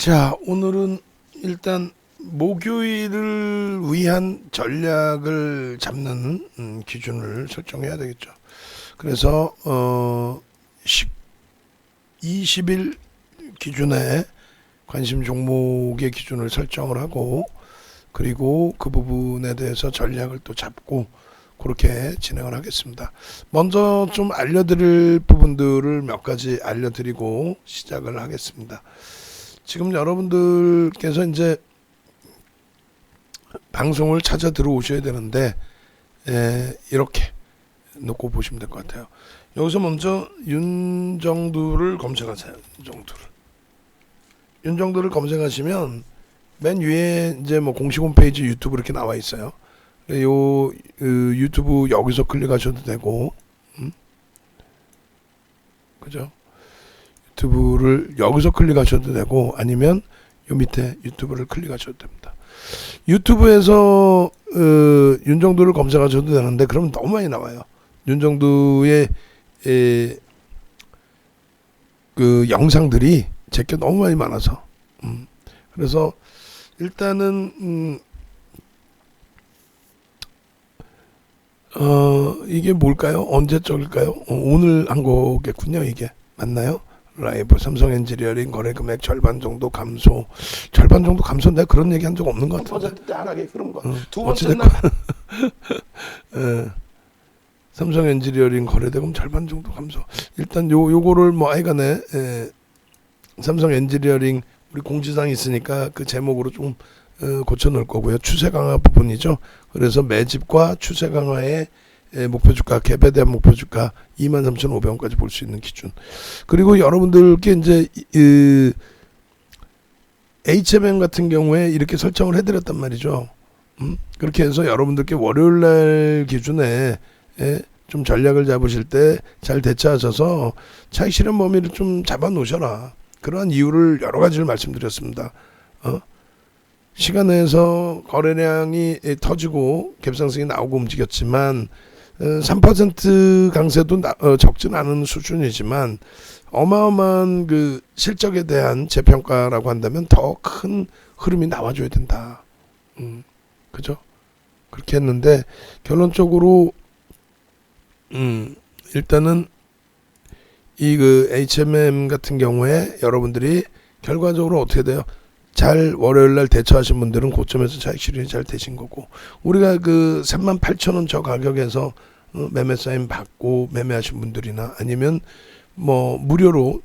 자, 오늘은 일단 목요일을 위한 전략을 잡는 기준을 설정해야 되겠죠. 그래서 20일 기준에 관심 종목의 기준을 설정을 하고, 그리고 그 부분에 대해서 전략을 또 잡고 그렇게 진행을 하겠습니다. 먼저 좀 알려드릴 부분들을 몇 가지 알려드리고 시작을 하겠습니다. 지금 여러분들께서 이제 방송을 찾아 들어오셔야 되는데 이렇게 놓고 보시면 될 것 같아요. 여기서 먼저 윤정두를 검색하세요. 윤정두를 검색하시면 맨 위에 이제 뭐 공식 홈페이지 유튜브 이렇게 나와 있어요. 요 유튜브 여기서 클릭하셔도 되고, 그죠? 유튜브를 여기서 클릭하셔도 되고, 아니면 요 밑에 유튜브를 클릭하셔도 됩니다. 유튜브에서 윤정두를 검색하셔도 되는데 그러면 너무 많이 나와요. 윤정두의 그 영상들이 제게 너무 많이 많아서 그래서 일단은 이게 뭘까요? 언제적일까요? 오늘 한 거겠군요. 이게 맞나요? 라이브 삼성 엔지니어링 거래 금액 절반 정도 감소. 절반 정도 감소? 내가 그런 얘기 한 적 없는 것 같은데. 3% 하락에 그런 거. 두 번째 어찌됐건 삼성 엔지니어링 거래대금 절반 정도 감소. 일단 요거를 뭐 아이간에 삼성 엔지니어링 우리 공지사항이 있으니까 그 제목으로 좀 고쳐 놓을 거고요. 추세 강화 부분이죠. 그래서 매집과 추세 강화의 목표 주가, 갭에 대한 목표 주가 23,500원까지 볼 수 있는 기준. 그리고 여러분들께 이제 HMM 같은 경우에 이렇게 설정을 해드렸단 말이죠. 그렇게 해서 여러분들께 월요일날 기준에 좀 전략을 잡으실 때 잘 대처하셔서 차익 실현 범위를 좀 잡아 놓으셔라. 그러한 이유를 여러 가지를 말씀드렸습니다. 시간 내에서 거래량이 터지고 갭상승이 나오고 움직였지만 3% 강세도 적진 않은 수준이지만 어마어마한 그 실적에 대한 재평가라고 한다면 더 큰 흐름이 나와줘야 된다. 그죠? 그렇게 했는데 결론적으로 일단은 이 그 HMM 같은 경우에 여러분들이 결과적으로 어떻게 돼요? 잘 월요일날 대처하신 분들은 고점에서 차익 실현이 잘 되신 거고, 우리가 그 38,000원 저 가격에서 매매 사인 받고 매매하신 분들이나 아니면 뭐 무료로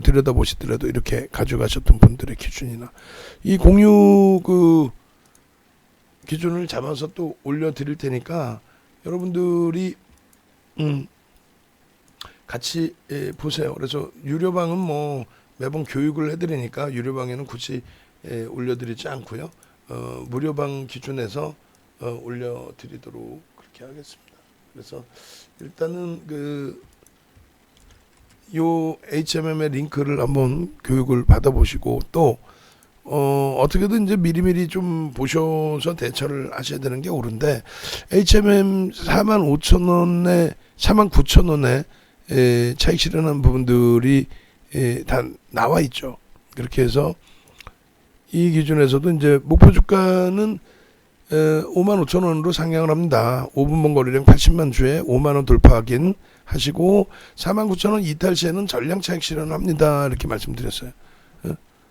들여다보시더라도 이렇게 가져가셨던 분들의 기준이나 이 공유 그 기준을 잡아서 또 올려드릴 테니까 여러분들이 같이 보세요. 그래서 유료방은 뭐 매번 교육을 해드리니까 유료방에는 굳이 올려드리지 않고요. 무료방 기준에서 올려드리도록 그렇게 하겠습니다. 그래서 일단은 요 HMM의 링크를 한번 교육을 받아보시고 또 어떻게든 이제 미리미리 좀 보셔서 대처를 하셔야 되는 게 옳은데, HMM 45,000원에 49,000원에 차익 실현한 부분들이 다 나와 있죠. 그렇게 해서 이 기준에서도 이제 목표 주가는 55,000원으로 상향을 합니다. 5분봉 거래량 80만 주에 5만원 돌파 확인 하시고 49,000원 이탈 시에는 전량 차익 실현을 합니다. 이렇게 말씀드렸어요.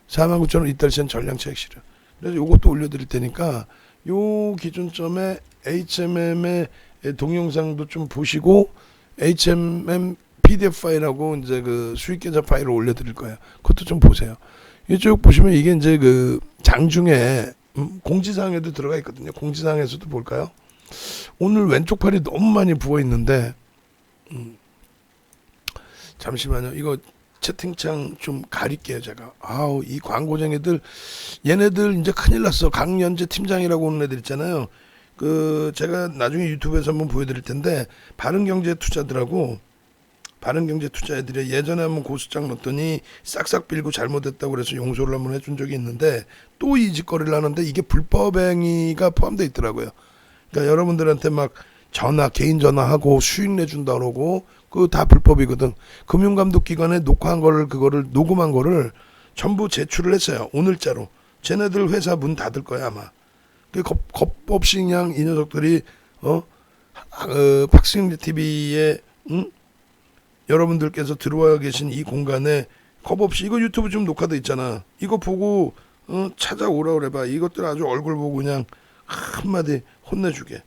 49,000원 이탈 시에는 전량 차익 실현. 그래서 요것도 올려드릴 테니까 요 기준점에 HMM의 동영상도 좀 보시고 HMM PDF 파일하고 이제 그 수익 계좌 파일을 올려드릴 거예요. 그것도 좀 보세요. 이쪽 보시면 이게 이제 그 장중에 공지사항에도 들어가 있거든요. 공지사항에서도 볼까요? 오늘 왼쪽 팔이 너무 많이 부어 있는데 잠시만요. 이거 채팅창 좀 가릴게요. 제가 아우 이 광고쟁이들, 얘네들 이제 큰일 났어. 강연재 팀장이라고 하는 애들 있잖아요. 그 제가 나중에 유튜브에서 한번 보여드릴 텐데 바른경제 투자들하고 바른경제 투자 애들이 예전에 한번 고수장 넣었더니 싹싹 빌고 잘못했다고 그래서 용서를 한번 해준 적이 있는데 또 이 짓거리를 하는데 이게 불법 행위가 포함되어 있더라고요. 그러니까 여러분들한테 막 전화, 개인 전화하고 수익 내준다 그러고 그거 다 불법이거든. 금융감독기관에 녹화한 거를, 그거를 녹음한 거를 전부 제출을 했어요. 오늘자로. 쟤네들 회사 문 닫을 거야 아마. 겁 없이 그냥 이 녀석들이 박승재 TV에 여러분들께서 들어와 계신 이 공간에 겁 없이 이거 유튜브 지금 녹화돼 있잖아. 이거 보고 찾아오라 그래봐. 이것들 아주 얼굴 보고 그냥 한마디 혼내주게.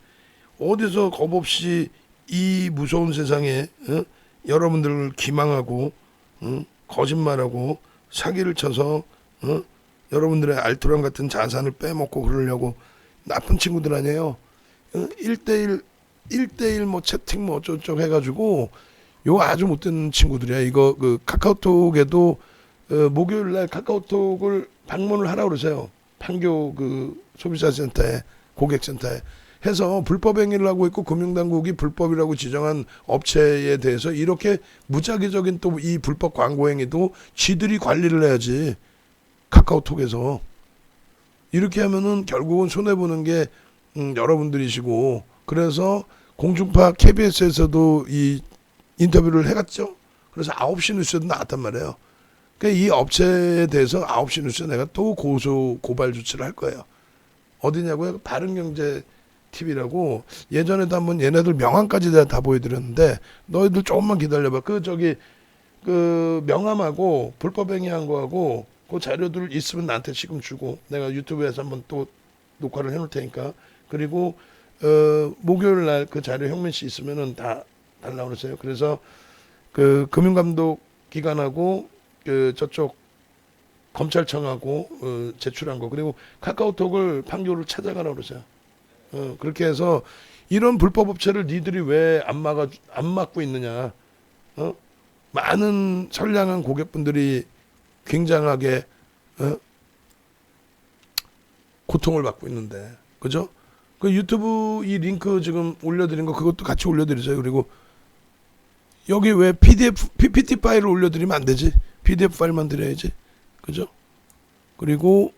어디서 겁 없이 이 무서운 세상에 여러분들을 기망하고 거짓말하고 사기를 쳐서 여러분들의 알토란 같은 자산을 빼먹고 그러려고 나쁜 친구들 아니에요. 1대1 뭐 채팅 뭐 어쩌고저쩌고 해가지고 요 아주 못된 친구들이야. 이거 그 카카오톡에도 목요일날 카카오톡을 방문을 하라고 그러세요. 판교 그 소비자센터에 고객센터에 해서 불법 행위를 하고 있고 금융당국이 불법이라고 지정한 업체에 대해서 이렇게 무작위적인 또 이 불법 광고 행위도 쥐들이 관리를 해야지. 카카오톡에서 이렇게 하면은 결국은 손해보는 게 여러분들이시고, 그래서 공중파 KBS에서도 이 인터뷰를 해갔죠. 그래서 9시 뉴스에도 나왔단 말이에요. 그러니까 이 업체에 대해서 9시 뉴스에 내가 또 고발 조치를 할 거예요. 어디냐고요? 바른경제 TV라고 예전에도 한번 얘네들 명함까지 다 보여드렸는데 너희들 조금만 기다려봐. 그 명함하고 불법 행위한 거하고 그 자료들 있으면 나한테 지금 주고 내가 유튜브에서 한번 또 녹화를 해놓을 테니까. 그리고 목요일 날 그 자료 형민 씨 있으면은 다 달라고 그러세요. 그래서 그 금융감독 기관하고 그 저쪽 검찰청하고 제출한 거, 그리고 카카오톡을 판교를 찾아가라고 그러세요. 그렇게 해서 이런 불법 업체를 니들이 왜 안 막고 있느냐. 많은 선량한 고객분들이 굉장하게 고통을 받고 있는데, 그죠? 그 유튜브 이 링크 지금 올려드린 거 그것도 같이 올려드리세요. 그리고 여기 왜 PPT 파일을 올려드리면 안 되지? PDF 파일만 드려야지, 그죠? 그리고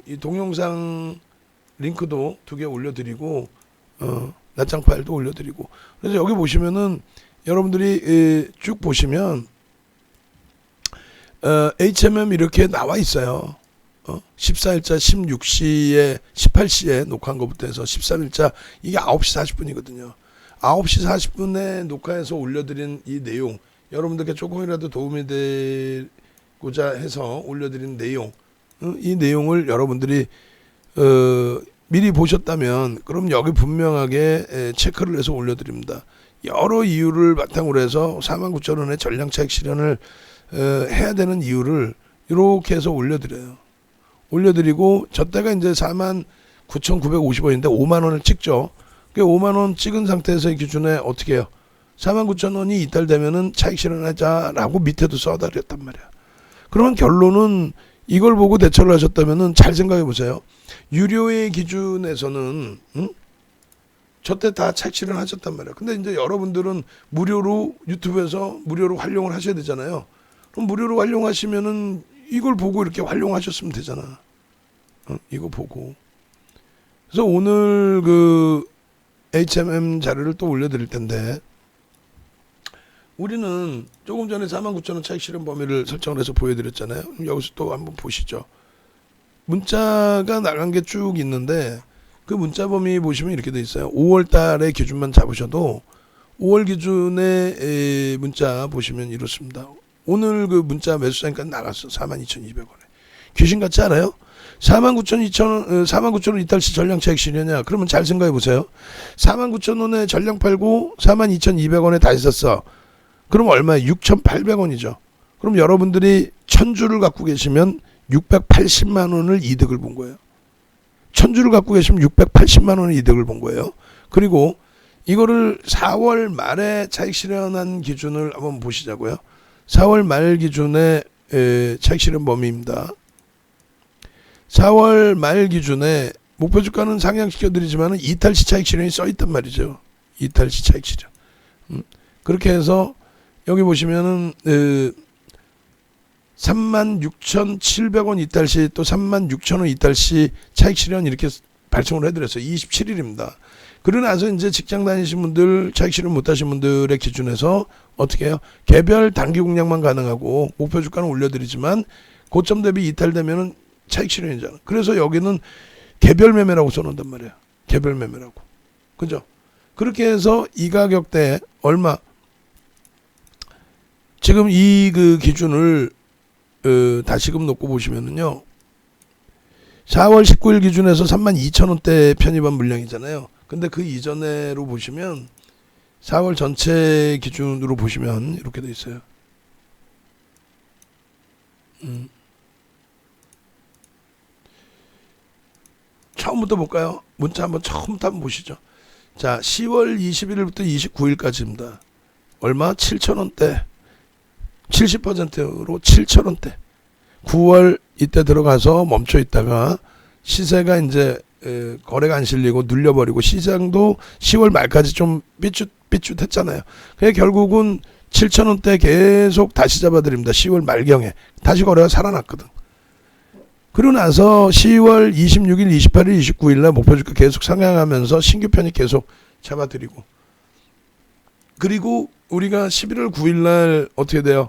이 동영상 링크도 2개 올려드리고 낱장 파일도 올려드리고. 그래서 여기 보시면은 여러분들이 쭉 보시면 HMM 이렇게 나와 있어요. 14일자 16시에 18시에 녹화한 것부터 해서 13일자 이게 9시 40분이거든요. 9시 40분에 녹화해서 올려드린 이 내용, 여러분들께 조금이라도 도움이 되고자 해서 올려드린 내용, 이 내용을 여러분들이 미리 보셨다면 그럼 여기 분명하게 체크를 해서 올려드립니다. 여러 이유를 바탕으로 해서 49,000원의 전량차익 실현을 해야 되는 이유를 이렇게 해서 올려드리고 저 때가 이제 49,950원인데 5만원을 찍죠. 그 5만원 찍은 상태에서의 기준에 어떻게 해요? 49,000원이 이탈되면은 차익 실현하자라고 밑에도 써드렸단 말이야. 그러면 결론은 이걸 보고 대처를 하셨다면은 잘 생각해 보세요. 유료의 기준에서는 저때 다 차익 실현 하셨단 말이야. 근데 이제 여러분들은 무료로 유튜브에서 무료로 활용을 하셔야 되잖아요. 그럼 무료로 활용하시면은 이걸 보고 이렇게 활용하셨으면 되잖아. 이거 보고. 그래서 오늘 그 HMM 자료를 또 올려드릴 텐데, 우리는 조금 전에 49,000원 차익 실현 범위를 설정을 해서 보여드렸잖아요. 여기서 또 한번 보시죠. 문자가 나간 게 쭉 있는데 그 문자 범위 보시면 이렇게 돼 있어요. 5월 달의 기준만 잡으셔도 5월 기준의 문자 보시면 이렇습니다. 오늘 그 문자 매수자니까 나갔어. 42,200원에. 귀신 같지 않아요? 49,000원 이탈시 전량 차익 실현이냐? 그러면 잘 생각해 보세요. 49,000원에 전량 팔고 42,200원에 다시 샀어. 그럼 얼마에? 6,800원이죠. 그럼 여러분들이 1,000주를 갖고 계시면 680만 원을 이득을 본 거예요. 1,000주를 갖고 계시면 680만 원의 이득을 본 거예요. 그리고 이거를 4월 말에 차익 실현한 기준을 한번 보시자고요. 4월 말 기준의 차익 실현 범위입니다. 4월 말 기준에 목표 주가는 상향시켜드리지만 이탈시 차익 실현이 써있단 말이죠. 이탈시 차익 실현. 그렇게 해서 여기 보시면은 36,700원 이탈시 또 36,000원 이탈시 차익 실현 이렇게 발송을 해드렸어요. 27일입니다. 그러고 나서 이제 직장 다니신 분들, 차익 실현 못하신 분들의 기준에서 어떻게 해요? 개별 단기 공략만 가능하고 목표 주가는 올려드리지만 고점 대비 이탈되면은 차익 실현이잖아. 그래서 여기는 개별 매매라고 써놓는단 말이야. 개별 매매라고. 그죠? 그렇게 해서 이 가격대에 얼마? 지금 이 그 기준을 다시금 놓고 보시면은요. 4월 19일 기준에서 32,000원대 편입한 물량이잖아요. 근데 그 이전에로 보시면 4월 전체 기준으로 보시면 이렇게 돼 있어요. 처음부터 볼까요? 문자 한번 처음부터 한번 보시죠. 자, 10월 21일부터 29일까지입니다. 얼마? 7,000원대. 70%로 7,000원대. 9월 이때 들어가서 멈춰 있다가 시세가 이제 거래가 안 실리고 눌려버리고 시장도 10월 말까지 좀 삐뚤했잖아요. 그래 결국은 7,000원대 계속 다시 잡아드립니다. 10월 말경에 다시 거래가 살아났거든. 그러고 나서 10월 26일, 28일, 29일 날 목표주가 계속 상향하면서 신규 편입 계속 잡아드리고, 그리고 우리가 11월 9일 날 어떻게 돼요?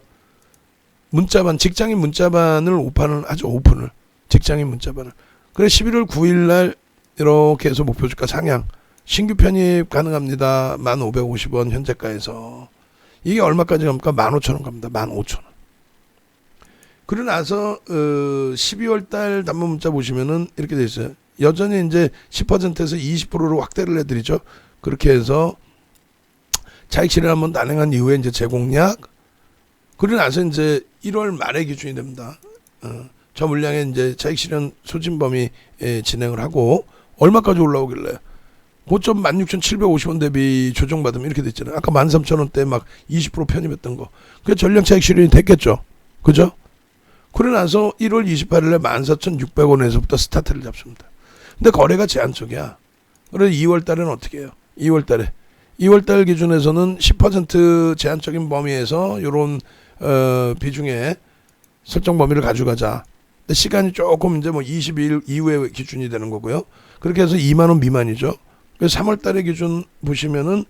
문자반, 직장인 문자반을 오픈을 하죠. 오픈을. 직장인 문자반을. 그래 11월 9일 날 이렇게 해서 목표주가 상향. 신규 편입 가능합니다. 1,550원 현재가에서. 이게 얼마까지 갑니까? 15,000원 갑니다. 15,000원. 그러고 나서 12월 달 단문 문자 보시면은 이렇게 돼 있어요. 여전히 이제 10%에서 20%로 확대를 해드리죠. 그렇게 해서 차익 실현 한번 단행한 이후에 이제 재공략. 그러고 나서 이제 1월 말에 기준이 됩니다. 저 물량에 이제 차익 실현 소진 범위 진행을 하고 얼마까지 올라오길래? 고점 16,750원 대비 조정받으면 이렇게 됐잖아요. 아까 13,000원대 막 20% 편입했던 거. 그게 전량 차익 실현이 됐겠죠. 그죠? 그러고 나서 1월 28일에 14,600원에서부터 스타트를 잡습니다. 근데 거래가 제한적이야. 그래서 2월 달에는 어떻게 해요? 2월 달 기준에서는 10% 제한적인 범위에서 요런 비중의 설정 범위를 가져가자. 근데 시간이 조금 이제 뭐 22일 이후에 기준이 되는 거고요. 그렇게 해서 2만 원 미만이죠. 그래서 3월 달의 기준 보시면은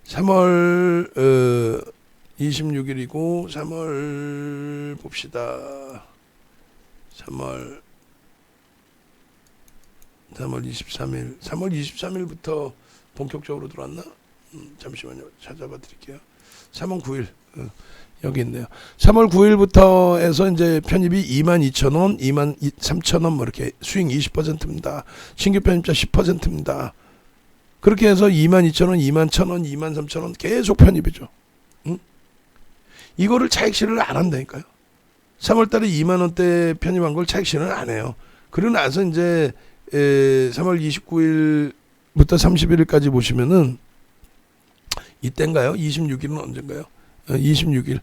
3월 26일이고 3월 봅시다. 3월 23일. 3월 23일부터 본격적으로 들어왔나? 잠시만요. 찾아봐 드릴게요. 3월 9일. 여기 있네요. 3월 9일부터 해서 이제 편입이 22,000원, 23,000원 뭐 이렇게 수익 20%입니다. 신규 편입자 10%입니다. 그렇게 해서 22,000원, 21,000원, 23,000원 계속 편입이죠. 이거를 차익 실현을 안 한다니까요. 3월 달에 2만 원대 편입한 걸 차익 실현을 안 해요. 그러고 나서 이제 3월 29일부터 31일까지 보시면은 이때인가요? 26일은 언젠가요? 26일.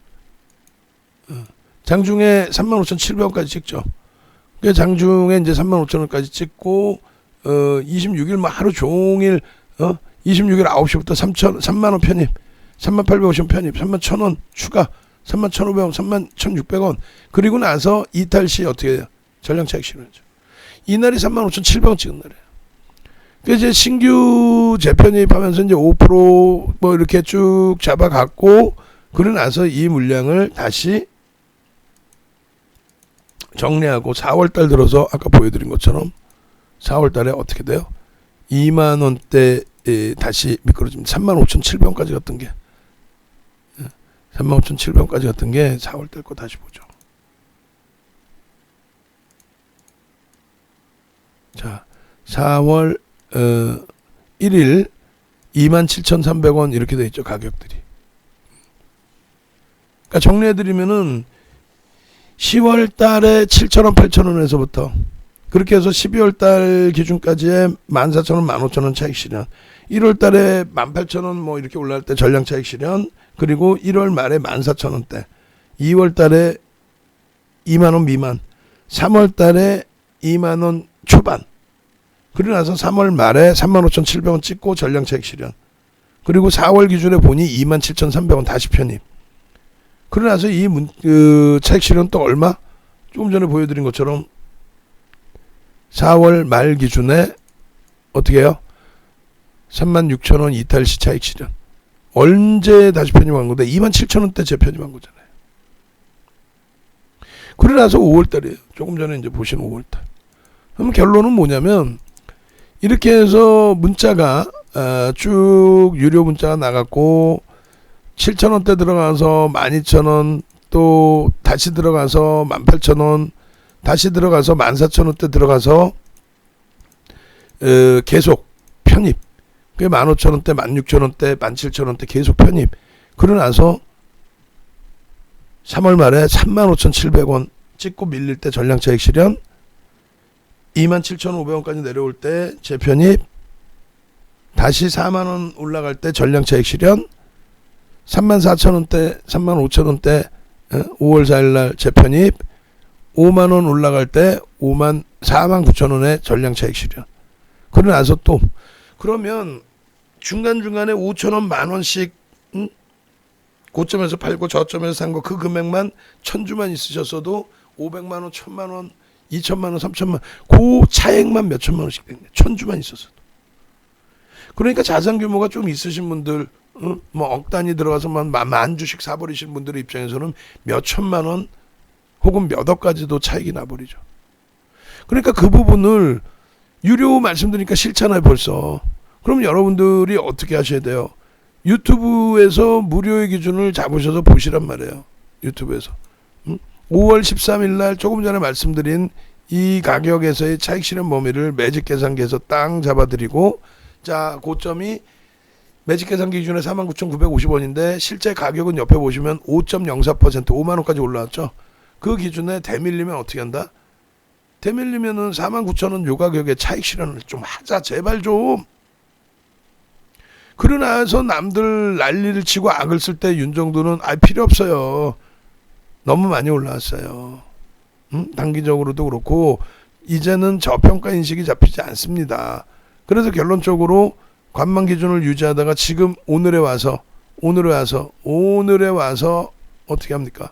장중에 35,700원까지 찍죠. 그 장중에 이제 35,000원까지 찍고 26일 뭐 하루 종일 26일 9시부터 3만 원 편입, 3850원 편입, 31,000원 추가, 31,500원, 31,600원. 그리고 나서 이탈 시 어떻게 해요? 전량 차익 실현이죠. 이날이 35,700원 찍은 날이에요. 그 이제 신규 재편입하면서 이제 5%뭐 이렇게 쭉 잡아갔고, 그러고 나서 이 물량을 다시 정리하고 4월 달 들어서 아까 보여드린 것처럼 4월 달에 어떻게 돼요? 2만 원대 다시 미끄러집니다. 35,700원까지 갔던 게 35,700원까지 갔던 게 4월 달 거 다시 보죠. 자, 4월 1일 27,300원 이렇게 돼 있죠. 가격들이. 그러니까 정리해드리면은 10월 달에 7,000원, 8,000원에서부터 그렇게 해서 12월 달 기준까지의 14,000원, 15,000원 차익 실현, 1월 달에 18,000원 뭐 이렇게 올라갈 때 전량 차익 실현, 그리고 1월 말에 14,000원대, 2월 달에 2만 원 미만, 3월 달에 2만 원 초반, 그러고 나서 3월 말에 35,700원 찍고 전량 차익 실현, 그리고 4월 기준에 보니 27,300원 다시 편입. 그러고 나서 이 차익 실현 또 얼마? 조금 전에 보여드린 것처럼 4월 말 기준에 어떻게 해요? 36,000원 이탈 시 차익 실현. 언제 다시 편입한 건데 27,000원대 재편입한 거잖아요. 그러고 나서 5월달이에요. 조금 전에 이제 보신 5월달. 그럼 결론은 뭐냐면 이렇게 해서 문자가 쭉 유료 문자가 나갔고 7,000원대 들어가서 12,000원, 또 다시 들어가서 18,000원, 다시 들어가서 14,000원대 들어가서 계속 편입. 그게 15,000원대, 16,000원대, 17,000원대 계속 편입. 그러고 나서 3월 말에 35,700원 찍고 밀릴 때 전량차익 실현, 27,500원까지 내려올 때 재편입, 다시 4만원 올라갈 때 전량차익 실현, 34,000원대, 35,000원대 5월 4일날 재편입, 5만원 올라갈 때 49,000원에 전량차익 실현. 그러고 나서 또 그러면 중간중간에 5,000원, 만원씩 고점에서 팔고 저점에서 산 거 그 금액만 1,000주만 있으셨어도 500만원, 1,000만원, 2,000만원, 3,000만원 그 차액만 몇천만 원씩 됐네. 1,000주만 있었어도. 그러니까 자산 규모가 좀 있으신 분들, 뭐 억 단위 들어가서 만 주씩 사버리신 분들의 입장에서는 몇 천만 원 혹은 몇 억까지도 차익이 나버리죠. 그러니까 그 부분을 유료 말씀드리니까 싫잖아요 벌써. 그럼 여러분들이 어떻게 하셔야 돼요? 유튜브에서 무료의 기준을 잡으셔서 보시란 말이에요. 유튜브에서 5월 13일 날 조금 전에 말씀드린 이 가격에서의 차익 실현 범위를 매직 계산기에서 땅 잡아드리고, 자 고점이 매직 계산기 기준에 49,950원인데 실제 가격은 옆에 보시면 5.04% 5만원까지 올라왔죠. 그 기준에 대밀리면 어떻게 한다? 대밀리면은 49,000원 요 가격에 차익 실현을 좀 하자 제발 좀. 그러고 나서 남들 난리를 치고 악을 쓸 때 윤정도는 필요 없어요. 너무 많이 올라왔어요. 단기적으로도 그렇고 이제는 저평가 인식이 잡히지 않습니다. 그래서 결론적으로 관망 기준을 유지하다가 지금 오늘에 와서 어떻게 합니까?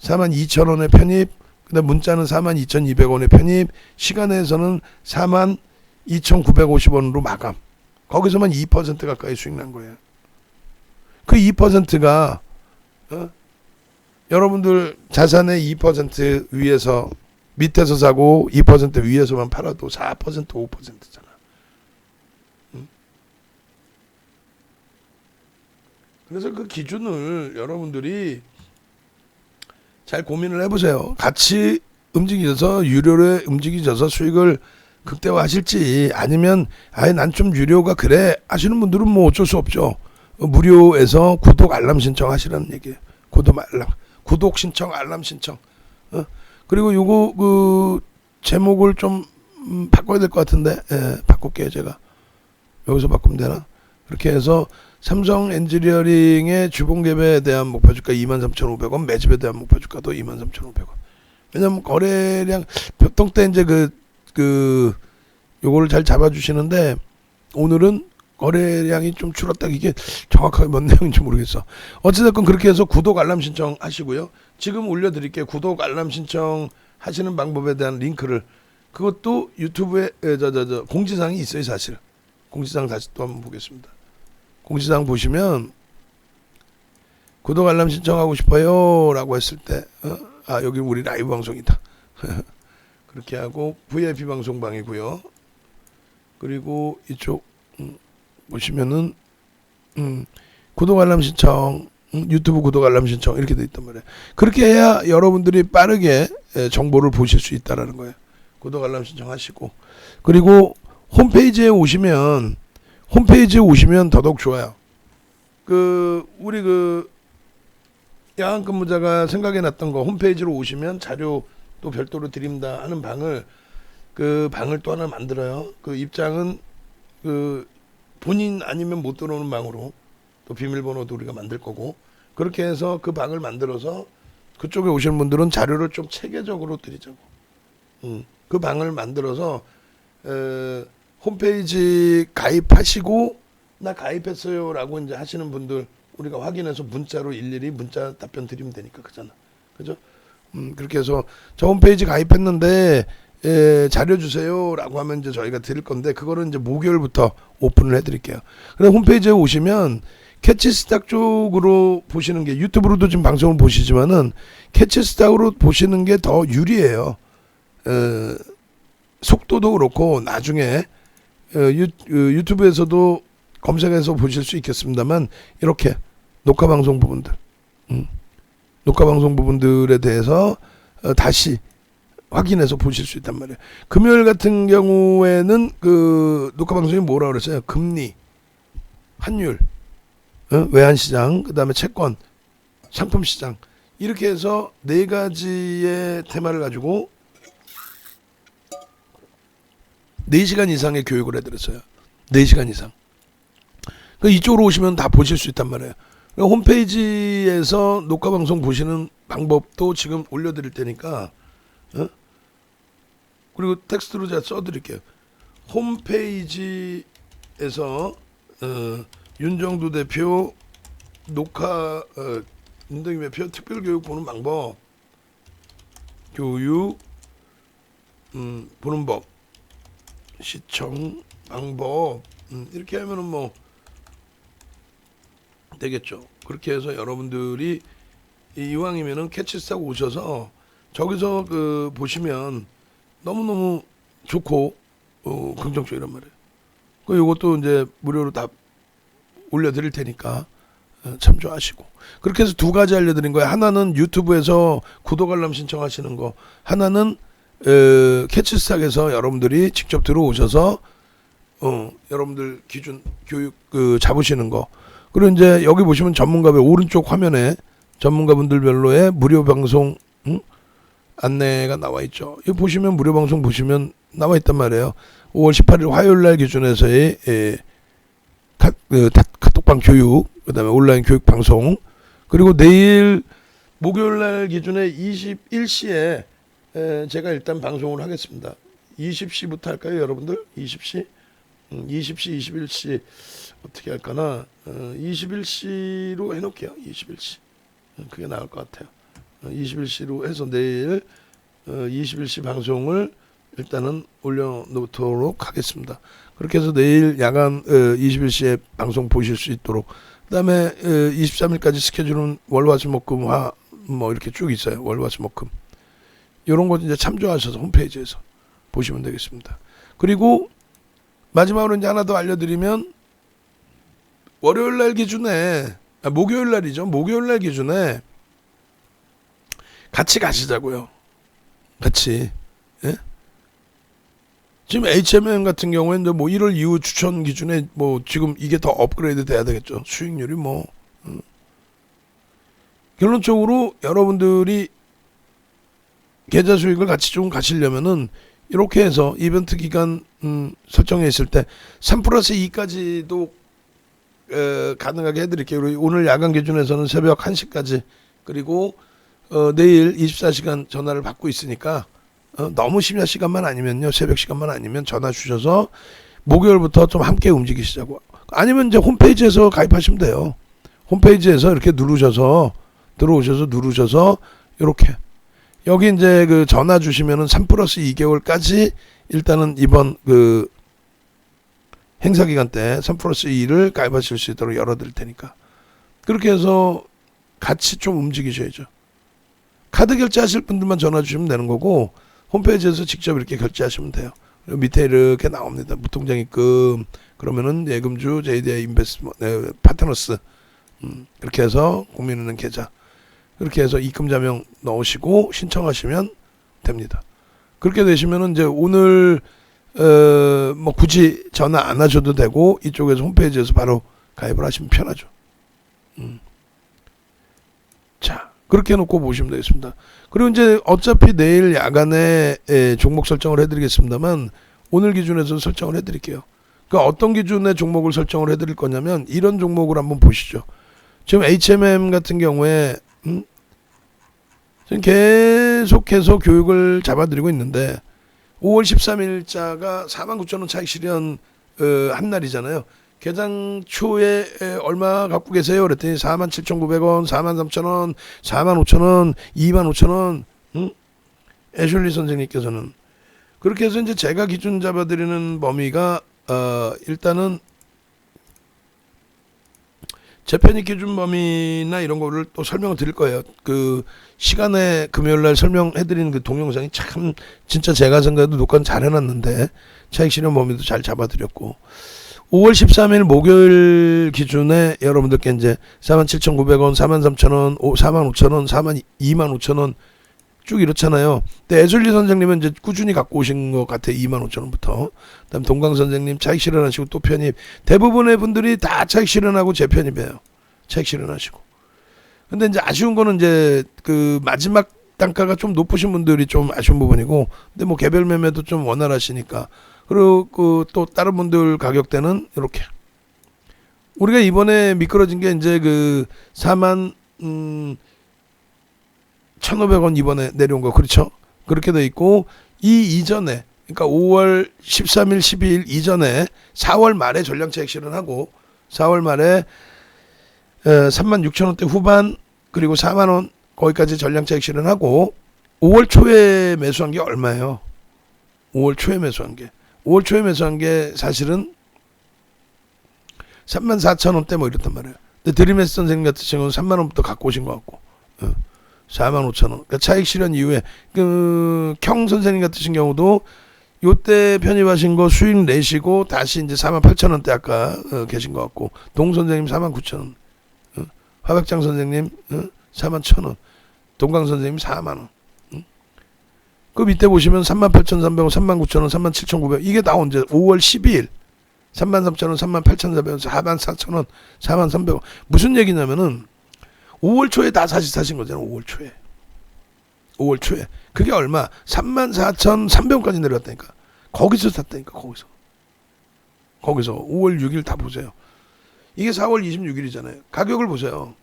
42,000원에 편입, 그다음 문자는 42,200원에 편입, 시간에서는 42,950원으로 마감. 거기서만 2% 가까이 수익 난 거예요. 그 2%가 여러분들 자산의 2% 위에서 밑에서 사고 2% 위에서만 팔아도 4% 5%잖아. 그래서 그 기준을 여러분들이 잘 고민을 해보세요. 같이 움직여서 유료로 움직여서 수익을 극대화하실지, 아니면 난 좀 유료가 그래 하시는 분들은 뭐 어쩔 수 없죠. 무료에서 구독 알람 신청하시라는 얘기예요. 구독 신청, 알람 신청. 그리고 요거 그 제목을 좀 바꿔야 될 것 같은데, 바꿀게요 제가. 여기서 바꾸면 되나? 그렇게 해서 삼성 엔지니어링의 주봉갭에 대한 목표주가 23,500원, 매집에 대한 목표주가도 23,500원. 왜냐면 거래량 보통 때 이제 요거를 잘 잡아주시는데 오늘은 거래량이 좀 줄었다. 이게 정확하게 뭔 내용인지 모르겠어. 어찌됐건 그렇게 해서 구독 알람 신청 하시고요. 지금 올려드릴게요. 구독 알람 신청 하시는 방법에 대한 링크를. 그것도 유튜브에 공지사항이 있어요 사실. 공지사항 다시 또 한번 보겠습니다. 공지사항 보시면 구독 알람 신청하고 싶어요 라고 했을 때 여기 우리 라이브 방송이다. 그렇게 하고 VIP 방송방이고요. 그리고 이쪽 보시면은 구독 알람 신청, 유튜브 구독 알람 신청 이렇게 돼 있단 말이에요. 그렇게 해야 여러분들이 빠르게 정보를 보실 수 있다라는 거예요. 구독 알람 신청하시고, 그리고 홈페이지에 오시면 더더욱 좋아요. 우리 야간 근무자가 생각해 놨던 거 홈페이지로 오시면 자료 또 별도로 드립니다 하는 방을 또 하나 만들어요. 그 입장은 본인 아니면 못 들어오는 방으로 또 비밀번호도 우리가 만들 거고, 그렇게 해서 그 방을 만들어서 그쪽에 오시는 분들은 자료를 좀 체계적으로 드리자고. 그 방을 만들어서 홈페이지 가입하시고 나 가입했어요 라고 이제 하시는 분들 우리가 확인해서 문자로 일일이 문자 답변 드리면 되니까. 그잖아. 그죠? 그렇게 해서 저 홈페이지 가입했는데 자료 주세요 라고 하면 이제 저희가 드릴 건데, 그거는 이제 목요일부터 오픈을 해드릴게요. 그래서 홈페이지에 오시면 캐치스탁 쪽으로 보시는 게 유튜브로도 지금 방송을 보시지만은 캐치스탁으로 보시는 게 더 유리해요. 속도도 그렇고 나중에 유튜브에서도 검색해서 보실 수 있겠습니다만 이렇게 녹화 방송 부분들, 녹화 방송 부분들에 대해서 다시 확인해서 보실 수 있단 말이에요. 금요일 같은 경우에는 그 녹화 방송이 뭐라 그랬어요? 금리, 환율, 외환시장, 그 다음에 채권, 상품시장 이렇게 해서 네 가지의 테마를 가지고 4시간 이상의 교육을 해드렸어요. 4시간 이상. 이쪽으로 오시면 다 보실 수 있단 말이에요. 홈페이지에서 녹화 방송 보시는 방법도 지금 올려드릴 테니까, 그리고 텍스트로 제가 써드릴게요. 홈페이지에서 윤정두 대표 녹화 윤동희 대표 특별교육 보는 방법, 교육 보는 법, 시청 방법 이렇게 하면은 뭐 되겠죠. 그렇게 해서 여러분들이 이왕이면은 캐치스탁 오셔서 저기서 그 보시면 너무너무 좋고 긍정적이란 말이에요. 요것도 이제 무료로 다 올려드릴 테니까 참조하시고, 그렇게 해서 2가지 알려드린 거예요. 하나는 유튜브에서 구독 알람 신청하시는 거, 하나는 캐치스탁에서 여러분들이 직접 들어오셔서 여러분들 기준 교육 잡으시는 거. 그리고 이제 여기 보시면 전문가별 오른쪽 화면에 전문가분들별로의 무료 방송 안내가 나와 있죠. 여기 보시면 무료 방송 보시면 나와 있단 말이에요. 5월 18일 화요일 날 기준에서의 카톡방 교육, 그다음에 온라인 교육 방송, 그리고 내일 목요일 날 기준에 21시에 제가 일단 방송을 하겠습니다. 20시부터 할까요, 여러분들? 20시? 20시, 21시 어떻게 할까나? 21시로 해놓을게요. 21시. 그게 나을 것 같아요. 21시로 해서 내일 21시 방송을 일단은 올려놓도록 하겠습니다. 그렇게 해서 내일 야간 21시에 방송 보실 수 있도록, 그 다음에 23일까지 스케줄은 월화수목금화 뭐 이렇게 쭉 있어요. 월화수목금 이런 거 이제 참조하셔서 홈페이지에서 보시면 되겠습니다. 그리고 마지막으로 이제 하나 더 알려드리면, 월요일 날 기준에 목요일 날이죠. 목요일 날 기준에 같이 가시자고요. 같이. 예? 지금 HMM 같은 경우에는 뭐 1월 이후 추천 기준에 뭐 지금 이게 더 업그레이드 돼야 되겠죠. 수익률이 뭐. 결론적으로 여러분들이 계좌 수익을 같이 좀 가시려면은 이렇게 해서 이벤트 기간 설정해 있을 때 3+2까지도 가능하게 해드릴게요. 그리고 오늘 야간 기준에서는 새벽 1시까지, 그리고 내일 24시간 전화를 받고 있으니까 너무 심야 시간만 아니면요, 새벽 시간만 아니면 전화 주셔서 목요일부터 좀 함께 움직이시자고. 아니면 이제 홈페이지에서 가입하시면 돼요. 홈페이지에서 이렇게 누르셔서 들어오셔서 누르셔서 이렇게 여기 이제 그 전화 주시면은 3+2개월까지 일단은 이번 그 행사 기간 때 3+2를 가입하실 수 있도록 열어드릴 테니까 그렇게 해서 같이 좀 움직이셔야죠. 카드 결제하실 분들만 전화 주시면 되는 거고, 홈페이지에서 직접 이렇게 결제하시면 돼요. 그리고 밑에 이렇게 나옵니다. 무통장 입금, 그러면은 예금주 JDI 인베스트먼트 파트너스, 그렇게 해서 국민은행 계좌, 그렇게 해서 입금 자명 넣으시고 신청하시면 됩니다. 그렇게 되시면은 이제 오늘 뭐 굳이 전화 안 하셔도 되고 이쪽에서 홈페이지에서 바로 가입을 하시면 편하죠. 자, 그렇게 해놓고 보시면 되겠습니다. 그리고 이제 어차피 내일 야간에 종목 설정을 해드리겠습니다만 오늘 기준에서 설정을 해드릴게요. 그러니까 어떤 기준의 종목을 설정을 해드릴 거냐면 이런 종목을 한번 보시죠. 지금 HMM 같은 경우에 지금 계속해서 교육을 잡아드리고 있는데 5월 13일자가 49,000원 차익 실현 한 날이잖아요. 개장 초에 얼마 갖고 계세요? 그랬더니 47,900원, 43,000원, 45,000원, 25,000원. 애슐리 선생님께서는 그렇게 해서 이제 제가 기준 잡아드리는 범위가 일단은 재편입 기준 범위나 이런 거를 또 설명을 드릴 거예요. 그 시간에 금요일 날 설명해드리는 그 동영상이 참 진짜 제가 생각해도 녹화는 잘 해놨는데 차익 실현 범위도 잘 잡아드렸고 5월 13일 목요일 기준에 여러분들께 이제 47,900원, 43,000원, 45,000원, 25,000원 쭉 이렇잖아요. 근데 애술리 선생님은 이제 꾸준히 갖고 오신 것 같아요. 25,000원부터. 그다음 동강 선생님 차익 실현하시고 또 편입. 대부분의 분들이 다 차익 실현하고 재편입이에요. 차익 실현하시고. 근데 이제 아쉬운 거는 이제 그 마지막 단가가 좀 높으신 분들이 좀 아쉬운 부분이고, 근데 뭐 개별 매매도 좀 원활하시니까. 그리고 그 또 다른 분들 가격대는 이렇게. 우리가 이번에 미끄러진 게 이제 그 41,500원 이번에 내려온 거 그렇죠? 그렇게 돼 있고 이 이전에 그러니까 5월 13일 12일 이전에 4월 말에 전량차익 실현하고 4월 말에 36,000원대 후반 그리고 4만원 거기까지 전량차익 실현하고 5월 초에 매수한 게 얼마예요? 5월 초에 매수한 게 5월 초에 매수한 게 사실은 34,000원대 뭐 이렇단 말이에요. 근데 드림에스 선생님 같은 경우는 3만원부터 갖고 오신 것 같고 45,000원. 그러니까 차익 실현 이후에 그 경 선생님 같으신 경우도 요때 편입하신 거 수익 내시고 다시 이제 48,000원대 아까 계신 것 같고 동 선생님 49,000원, 화백장 선생님 41,000원, 동강 선생님 4만원. 그 밑에 보시면 38,300원, 39,000원, 37,900원 이게 다 언제 5월 12일 33,000원, 38,400원, 44,000원, 43,300원 무슨 얘기냐면은 5월 초에 다 사신 거잖아. 5월 초에. 5월 초에. 그게 얼마? 34,300원까지 내려왔다니까. 거기서 샀다니까. 거기서 5월 6일 다 보세요. 이게 4월 26일이잖아요. 가격을 보세요.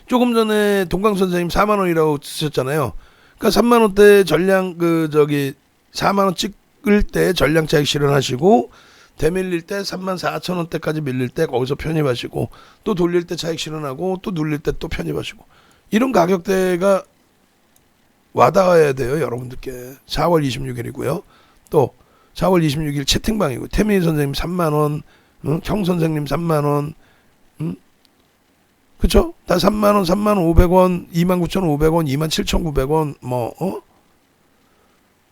조금 전에 동강 선생님 4만 원이라고 쓰셨잖아요. 그러니까 3만 원대 전량 4만 원 찍을 때 전량 차익 실현하시고 대밀릴 때 34,000원대까지 밀릴 때 거기서 편입하시고 또 돌릴 때 차익 실현하고 또 눌릴 때 또 편입하시고 이런 가격대가 와닿아야 돼요. 여러분들께. 4월 26일이고요. 또 4월 26일 채팅방이고 태민이 선생님 3만원, 형 선생님 3만원, 그쵸? 다 3만원, 3만500원, 29,500원, 27,900원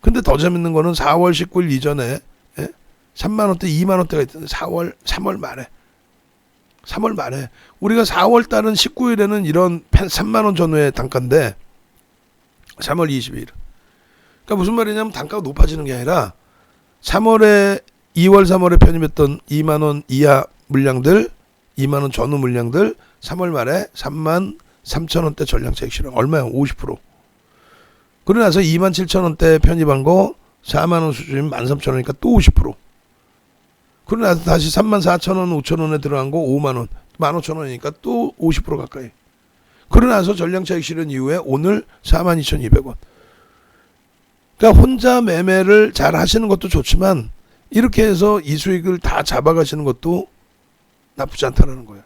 근데 더 재밌는 거는 4월 19일 이전에 3만원대, 2만원대가 있던데 3월 말에 우리가 4월 달은 19일에는 이런 3만원 전후의 단가인데 3월 22일 그러니까 무슨 말이냐면 단가가 높아지는 게 아니라 2월 3월에 편입했던 2만원 이하 물량들 2만원 전후 물량들 3월 말에 33,000원대 전량차익 실현 얼마예요? 50%. 그러고 나서 27,000원대 편입한 거 4만원 수준이면 13,000원이니까 또 50%. 그러고 나서 다시 34,000원 5,000원에 들어간 거 5만원 15,000원이니까 또 50% 가까이. 그러고 나서 전량차익 실현 이후에 오늘 42,200원. 그러니까 혼자 매매를 잘 하시는 것도 좋지만 이렇게 해서 이 수익을 다 잡아가시는 것도 나쁘지 않다라는 거예요.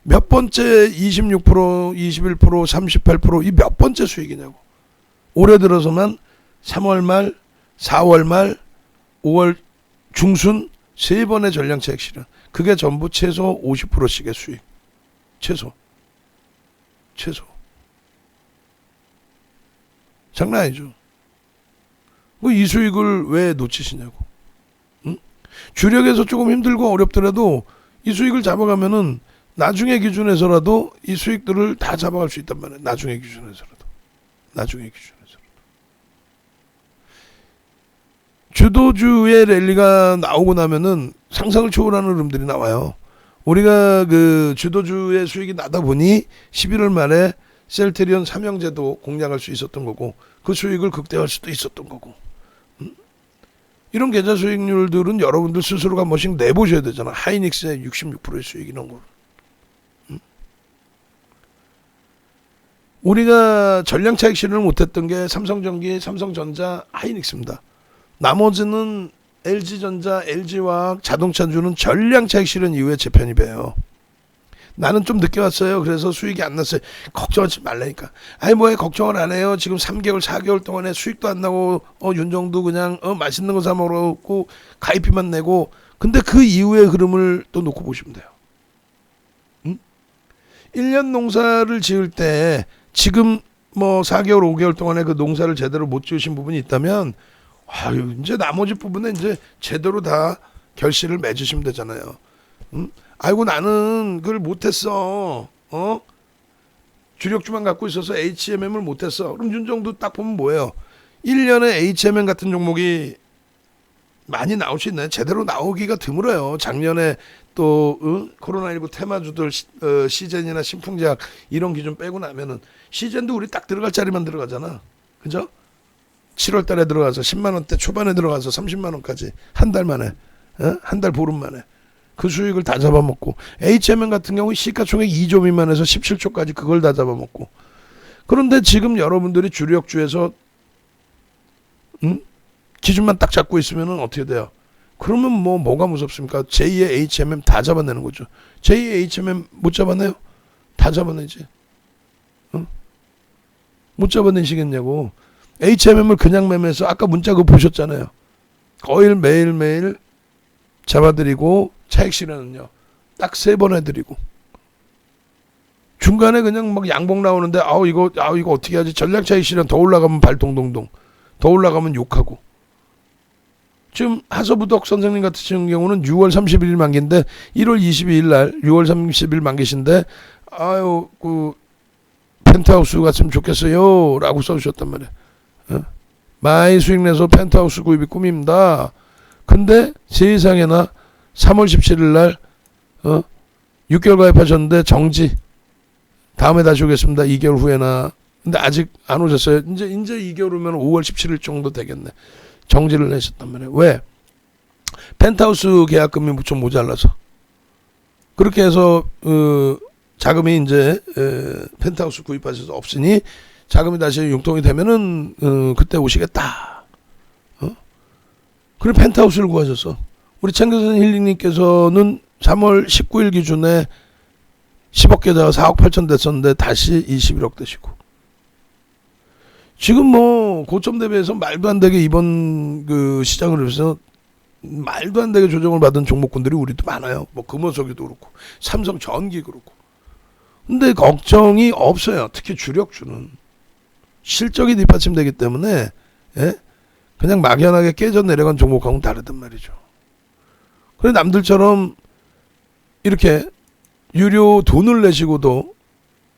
몇 번째 26%, 21%, 38% 이 몇 번째 수익이냐고. 올해 들어서만 3월 말, 4월 말, 5월 중순 3번의 전량차익 실현. 그게 전부 최소 50%씩의 수익. 최소. 장난 아니죠. 이 수익을 왜 놓치시냐고. 응? 주력에서 조금 힘들고 어렵더라도 이 수익을 잡아가면은 나중에 기준에서라도 이 수익들을 다 잡아갈 수 있단 말이에요. 나중에 기준에서라도. 주도주의 랠리가 나오고 나면은 상상을 초월하는 흐름들이 나와요. 우리가 그 주도주의 수익이 나다 보니 11월 말에 셀트리온 삼형제도 공략할 수 있었던 거고 그 수익을 극대화할 수도 있었던 거고 이런 계좌 수익률들은 여러분들 스스로가 한 번씩 내보셔야 되잖아. 하이닉스의 66%의 수익 이런 거. 우리가 전량차익 실현을 못했던 게 삼성전기, 삼성전자, 하이닉스입니다. 나머지는 LG전자, LG화학, 자동차주는 전량차익 실현 이후에 재편입해요. 나는 좀 늦게 왔어요. 그래서 수익이 안 났어요. 걱정하지 말라니까. 아니 뭐해 걱정을 안 해요. 지금 3개월 4개월 동안에 수익도 안 나고 윤정도 그냥 맛있는 거 사 먹고 가입비만 내고 근데 그 이후의 흐름을 또 놓고 보시면 돼요. 1년 농사를 지을 때 지금 뭐 4개월, 5개월 동안에 그 농사를 제대로 못 지으신 부분이 있다면 아유, 이제 나머지 부분에 이제 제대로 다 결실을 맺으시면 되잖아요. 아이고 나는 그걸 못했어. 주력주만 갖고 있어서 HMM을 못했어. 그럼 윤정도 딱 보면 뭐예요? 1년에 HMM 같은 종목이 많이 나올 수 있나요? 제대로 나오기가 드물어요. 작년에 또 코로나19 테마주들 시젠이나 신풍제약 이런 기준 빼고 나면은 시젠도 우리 딱 들어갈 자리만 들어가잖아. 그죠? 7월 달에 들어가서 10만 원대 초반에 들어가서 30만 원까지 한 달 만에, 한 달 보름 만에 그 수익을 다 잡아먹고, HMM 같은 경우 시가총액 2조 미만에서 17조까지 그걸 다 잡아먹고. 그런데 지금 여러분들이 주력주에서 기준만 딱 잡고 있으면은 어떻게 돼요? 그러면 뭐가 무섭습니까? 제2의 HMM 다 잡아내는 거죠. 제2의 HMM 못 잡아내요? 다 잡아내지. 못 잡아내시겠냐고. HMM을 그냥 매매해서 아까 문자 그거 보셨잖아요. 거의 매일매일 잡아드리고 차익 실현은요 딱 3번 해드리고, 중간에 그냥 막 양봉 나오는데 이거 어떻게 하지? 전략 차익 실현 더 올라가면 발동동동, 더 올라가면 욕하고. 지금 하서부덕 선생님 같은 경우는 6월 31일 만기인데 1월 22일 날 6월 30일 만기신데 그 펜트하우스 갔으면 좋겠어요 라고 써주셨단 말이에요. 많이 수익 내서 펜트하우스 구입이 꿈입니다. 근데 세상에나 3월 17일 날 6개월 가입하셨는데 정지, 다음에 다시 오겠습니다 2개월 후에나. 근데 아직 안 오셨어요. 이제 2개월 후면 5월 17일 정도 되겠네. 정지를 내셨단 말이에요. 왜? 펜트하우스 계약금이 좀 모자라서. 그렇게 해서 자금이 이제 펜트하우스 구입하셔서 없으니 자금이 다시 융통이 되면은 그때 오시겠다. 그래 펜트하우스를 구하셨어. 우리 챙겨선 힐링님께서는 3월 19일 기준에 10억 계좌가 4억 8천 됐었는데 다시 21억 되시고. 지금 고점 대비해서 말도 안 되게 이번 그 시장을 위해서 말도 안 되게 조정을 받은 종목군들이 우리도 많아요. 금호석유도 그렇고 삼성전기 그렇고. 근데 걱정이 없어요. 특히 주력주는 실적이 뒷받침되기 때문에 그냥 막연하게 깨져 내려간 종목하고는 다르단 말이죠. 그래 남들처럼 이렇게 유료 돈을 내시고도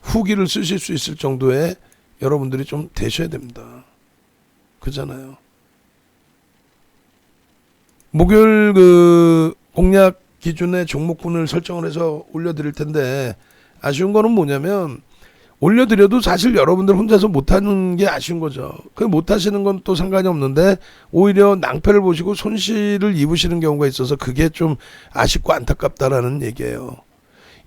후기를 쓰실 수 있을 정도의 여러분들이 좀 되셔야 됩니다. 그잖아요. 목요일 그 공략 기준의 종목군을 설정을 해서 올려드릴 텐데, 아쉬운 거는 뭐냐면 올려드려도 사실 여러분들 혼자서 못하는 게 아쉬운 거죠. 그 못하시는 건 또 상관이 없는데 오히려 낭패를 보시고 손실을 입으시는 경우가 있어서 그게 좀 아쉽고 안타깝다라는 얘기예요.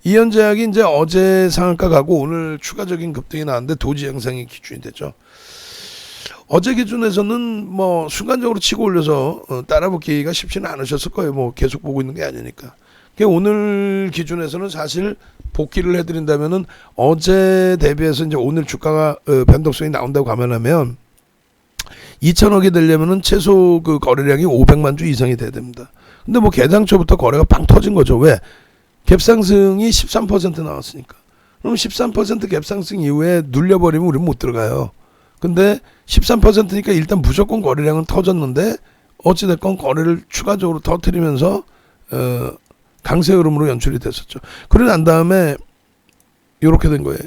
이현제약이 이제 어제 상한가 가고 오늘 추가적인 급등이 나왔는데 도지 양상이 기준이 됐죠. 어제 기준에서는 순간적으로 치고 올려서 따라붙기가 쉽지는 않으셨을 거예요. 계속 보고 있는 게 아니니까. 오늘 기준에서는 사실 복귀를 해드린다면은 어제 대비해서 이제 오늘 주가가 변동성이 나온다고 감안하면 2천억이 되려면은 최소 그 거래량이 500만 주 이상이 돼야 됩니다. 근데 개장초부터 거래가 빵 터진 거죠. 왜? 갭상승이 13% 나왔으니까. 그럼 13% 갭상승 이후에 눌려버리면 우리는 못 들어가요. 근데 13%니까 일단 무조건 거래량은 터졌는데 어찌됐건 거래를 추가적으로 터뜨리면서 강세 흐름으로 연출이 됐었죠. 그러고 난 다음에 이렇게 된 거예요.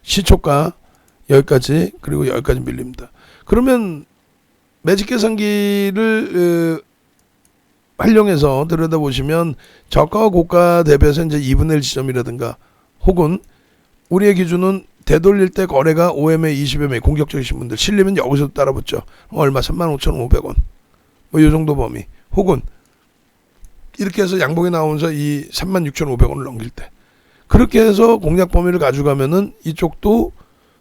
시초가 여기까지, 그리고 여기까지 밀립니다. 그러면 매직 계산기를 활용해서 들여다보시면 저가와 고가 대비해서 이제 2분의 1 지점이라든가, 혹은 우리의 기준은 되돌릴 때 거래가 5MA, 20MA 공격적이신 분들 실리면 여기서 따라붙죠. 얼마? 35,500원. 이 정도 범위. 혹은 이렇게 해서 양봉이 나오면서 이 36,500원을 넘길 때, 그렇게 해서 공략 범위를 가져가면은 이쪽도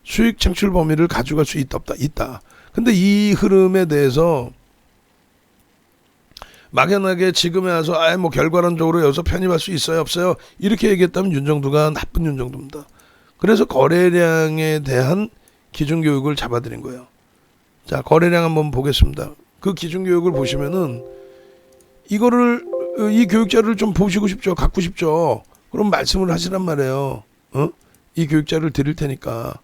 수익 창출 범위를 가져갈 수 있다. 근데 이 흐름에 대해서 막연하게 지금에 와서 결과론적으로 여기서 편입할 수 있어요 없어요 이렇게 얘기했다면 윤정두가 나쁜 윤정두입니다. 그래서 거래량에 대한 기준교육을 잡아드린 거예요. 자, 거래량 한번 보겠습니다. 그 기준교육을 보시면은 이거를 이 교육자를 좀 보시고 싶죠. 갖고 싶죠. 그럼 말씀을 하시란 말이에요. 이 교육 자료를 드릴 테니까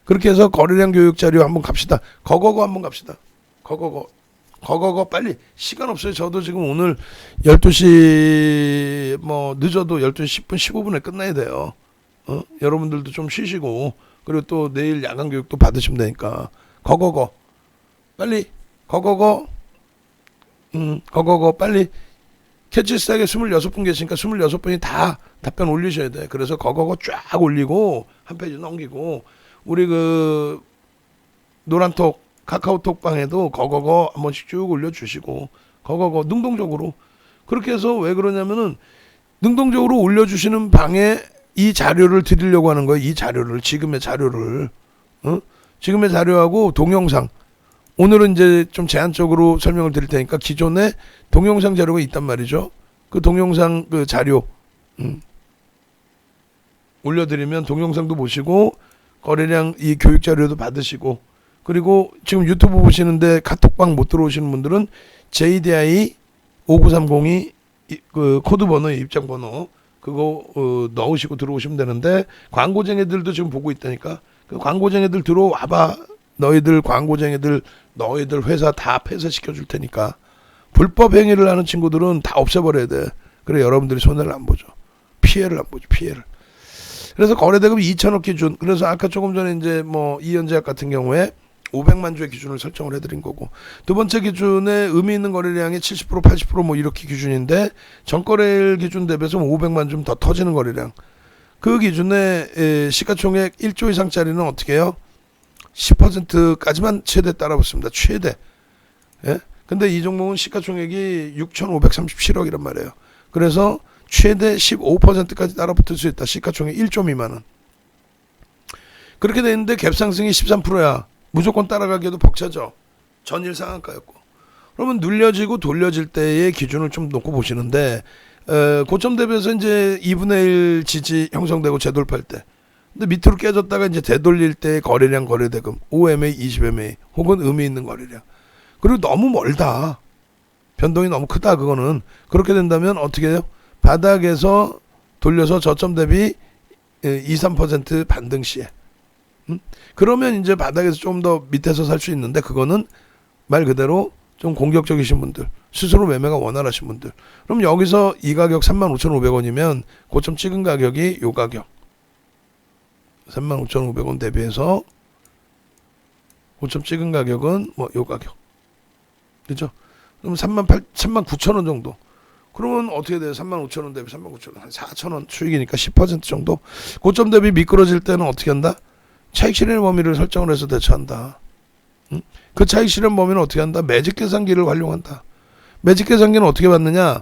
그렇게 해서 거래량 교육 자료 한번 갑시다. 거거거 한번 갑시다. 거거거 빨리. 시간 없어요. 저도 지금 오늘 12시 뭐 늦어도 12시 10분 15분에 끝나야 돼요. 여러분들도 좀 쉬시고 그리고 또 내일 야간 교육도 받으시면 되니까 거거거 빨리 거거거 빨리. 캐치스탁에 26분 계시니까 26분이 다 답변 올리셔야 돼. 그래서 거거거 쫙 올리고 한 페이지 넘기고 우리 그 노란톡 카카오톡 방에도 거거거 한 번씩 쭉 올려주시고 거거거 능동적으로 그렇게 해서 왜 그러냐면은 능동적으로 올려주시는 방에 이 자료를 드리려고 하는 거예요. 이 자료를 지금의 자료를 지금의 자료하고 동영상 오늘은 이제 좀 제한적으로 설명을 드릴 테니까 기존에 동영상 자료가 있단 말이죠. 그 동영상 그 자료 올려드리면 동영상도 보시고 거래량 이 교육 자료도 받으시고 그리고 지금 유튜브 보시는데 카톡방 못 들어오시는 분들은 JDI 59302 그 코드 번호 입장 번호 그거 넣으시고 들어오시면 되는데 광고쟁이들도 지금 보고 있다니까 그 광고쟁이들 들어와봐. 너희들 광고쟁이들 너희들 회사 다 폐쇄시켜 줄 테니까 불법 행위를 하는 친구들은 다 없애버려야 돼. 그래 여러분들이 손해를 안 보죠. 피해를 안 보죠. 피해를. 그래서 거래대금 2천억 기준. 그래서 아까 조금 전에 이제 뭐 이현제약 같은 경우에 500만 주의 기준을 설정을 해드린 거고 두 번째 기준에 의미 있는 거래량이 70% 80% 이렇게 기준인데 전거래일 기준 대비해서 500만 좀 더 터지는 거래량 그 기준에 시가총액 1조 이상짜리는 어떻게 해요? 10%까지만 최대 따라붙습니다. 최대. 예? 근데 이 종목은 시가총액이 6,537억이란 말이에요. 그래서 최대 15%까지 따라붙을 수 있다. 시가총액 1조 미만은. 그렇게 돼 있는데 갭 상승이 13%야. 무조건 따라가기에도 벅차죠. 전일 상한가였고. 그러면 눌려지고 돌려질 때의 기준을 좀 놓고 보시는데 고점 대비해서 이제 2분의 1 지지 형성되고 재돌파할 때 근데 밑으로 깨졌다가 이제 되돌릴 때 거래량 거래대금 5MA 20MA 혹은 의미 있는 거래량 그리고 너무 멀다 변동이 너무 크다 그거는 그렇게 된다면 어떻게 해요? 바닥에서 돌려서 저점 대비 2-3% 반등 시에 그러면 이제 바닥에서 좀 더 밑에서 살 수 있는데 그거는 말 그대로 좀 공격적이신 분들 스스로 매매가 원활하신 분들 그럼 여기서 이 가격 35,500원이면 고점 찍은 가격이 요 가격 35,500원 대비해서 고점 찍은 가격은 뭐 요 가격 그죠? 그럼 39,000원 정도 그러면 어떻게 돼요? 35,000원 대비 39,000원 한 4,000원 수익이니까 10% 정도 고점 대비 미끄러질 때는 어떻게 한다? 차익 실현 범위를 설정을 해서 대처한다. 그 차익 실현 범위는 어떻게 한다? 매직 계산기를 활용한다. 매직 계산기는 어떻게 받느냐?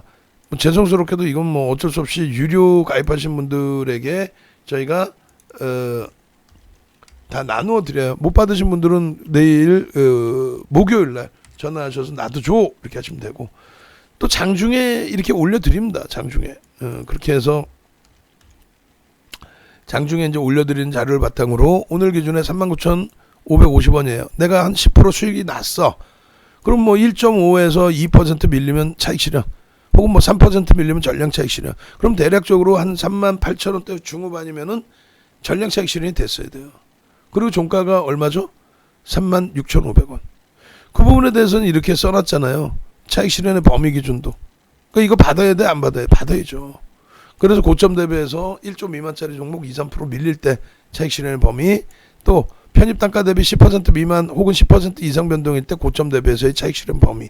뭐 죄송스럽게도 이건 뭐 어쩔 수 없이 유료 가입하신 분들에게 저희가 다 나누어 드려요. 못 받으신 분들은 내일 목요일 날 전화하셔서 나도 줘 이렇게 하시면 되고 또 장중에 이렇게 올려 드립니다. 장중에 그렇게 해서 장중에 이제 올려 드리는 자료를 바탕으로 오늘 기준에 39,550원이에요. 내가 한 10% 수익이 났어. 그럼 뭐 1.5에서 2% 밀리면 차익 실현 혹은 뭐 3% 밀리면 전량 차익 실현. 그럼 대략적으로 한 38,000원대 중후반이면은 전량 차익 실현이 됐어야 돼요. 그리고 종가가 얼마죠? 36,500원. 그 부분에 대해서는 이렇게 써놨잖아요. 차익 실현의 범위 기준도. 그러니까 이거 받아야 돼? 안 받아야 돼? 받아야죠. 그래서 고점 대비해서 1조 미만짜리 종목 2-3% 밀릴 때 차익 실현의 범위 또 편입 단가 대비 10% 미만 혹은 10% 이상 변동일 때 고점 대비해서의 차익 실현 범위.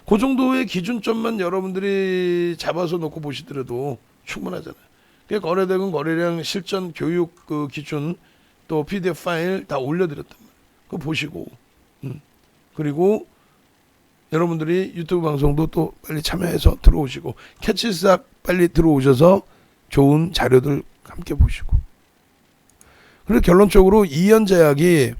그 정도의 기준점만 여러분들이 잡아서 놓고 보시더라도 충분하잖아요. 그러니까 거래대금 거래량 실전 교육 그 기준 또 PDF 파일 다 올려드렸단 말이에요. 그거 보시고 그리고 여러분들이 유튜브 방송도 또 빨리 참여해서 들어오시고 캐치스탁 빨리 들어오셔서 좋은 자료들 함께 보시고 그리고 결론적으로 이현제약이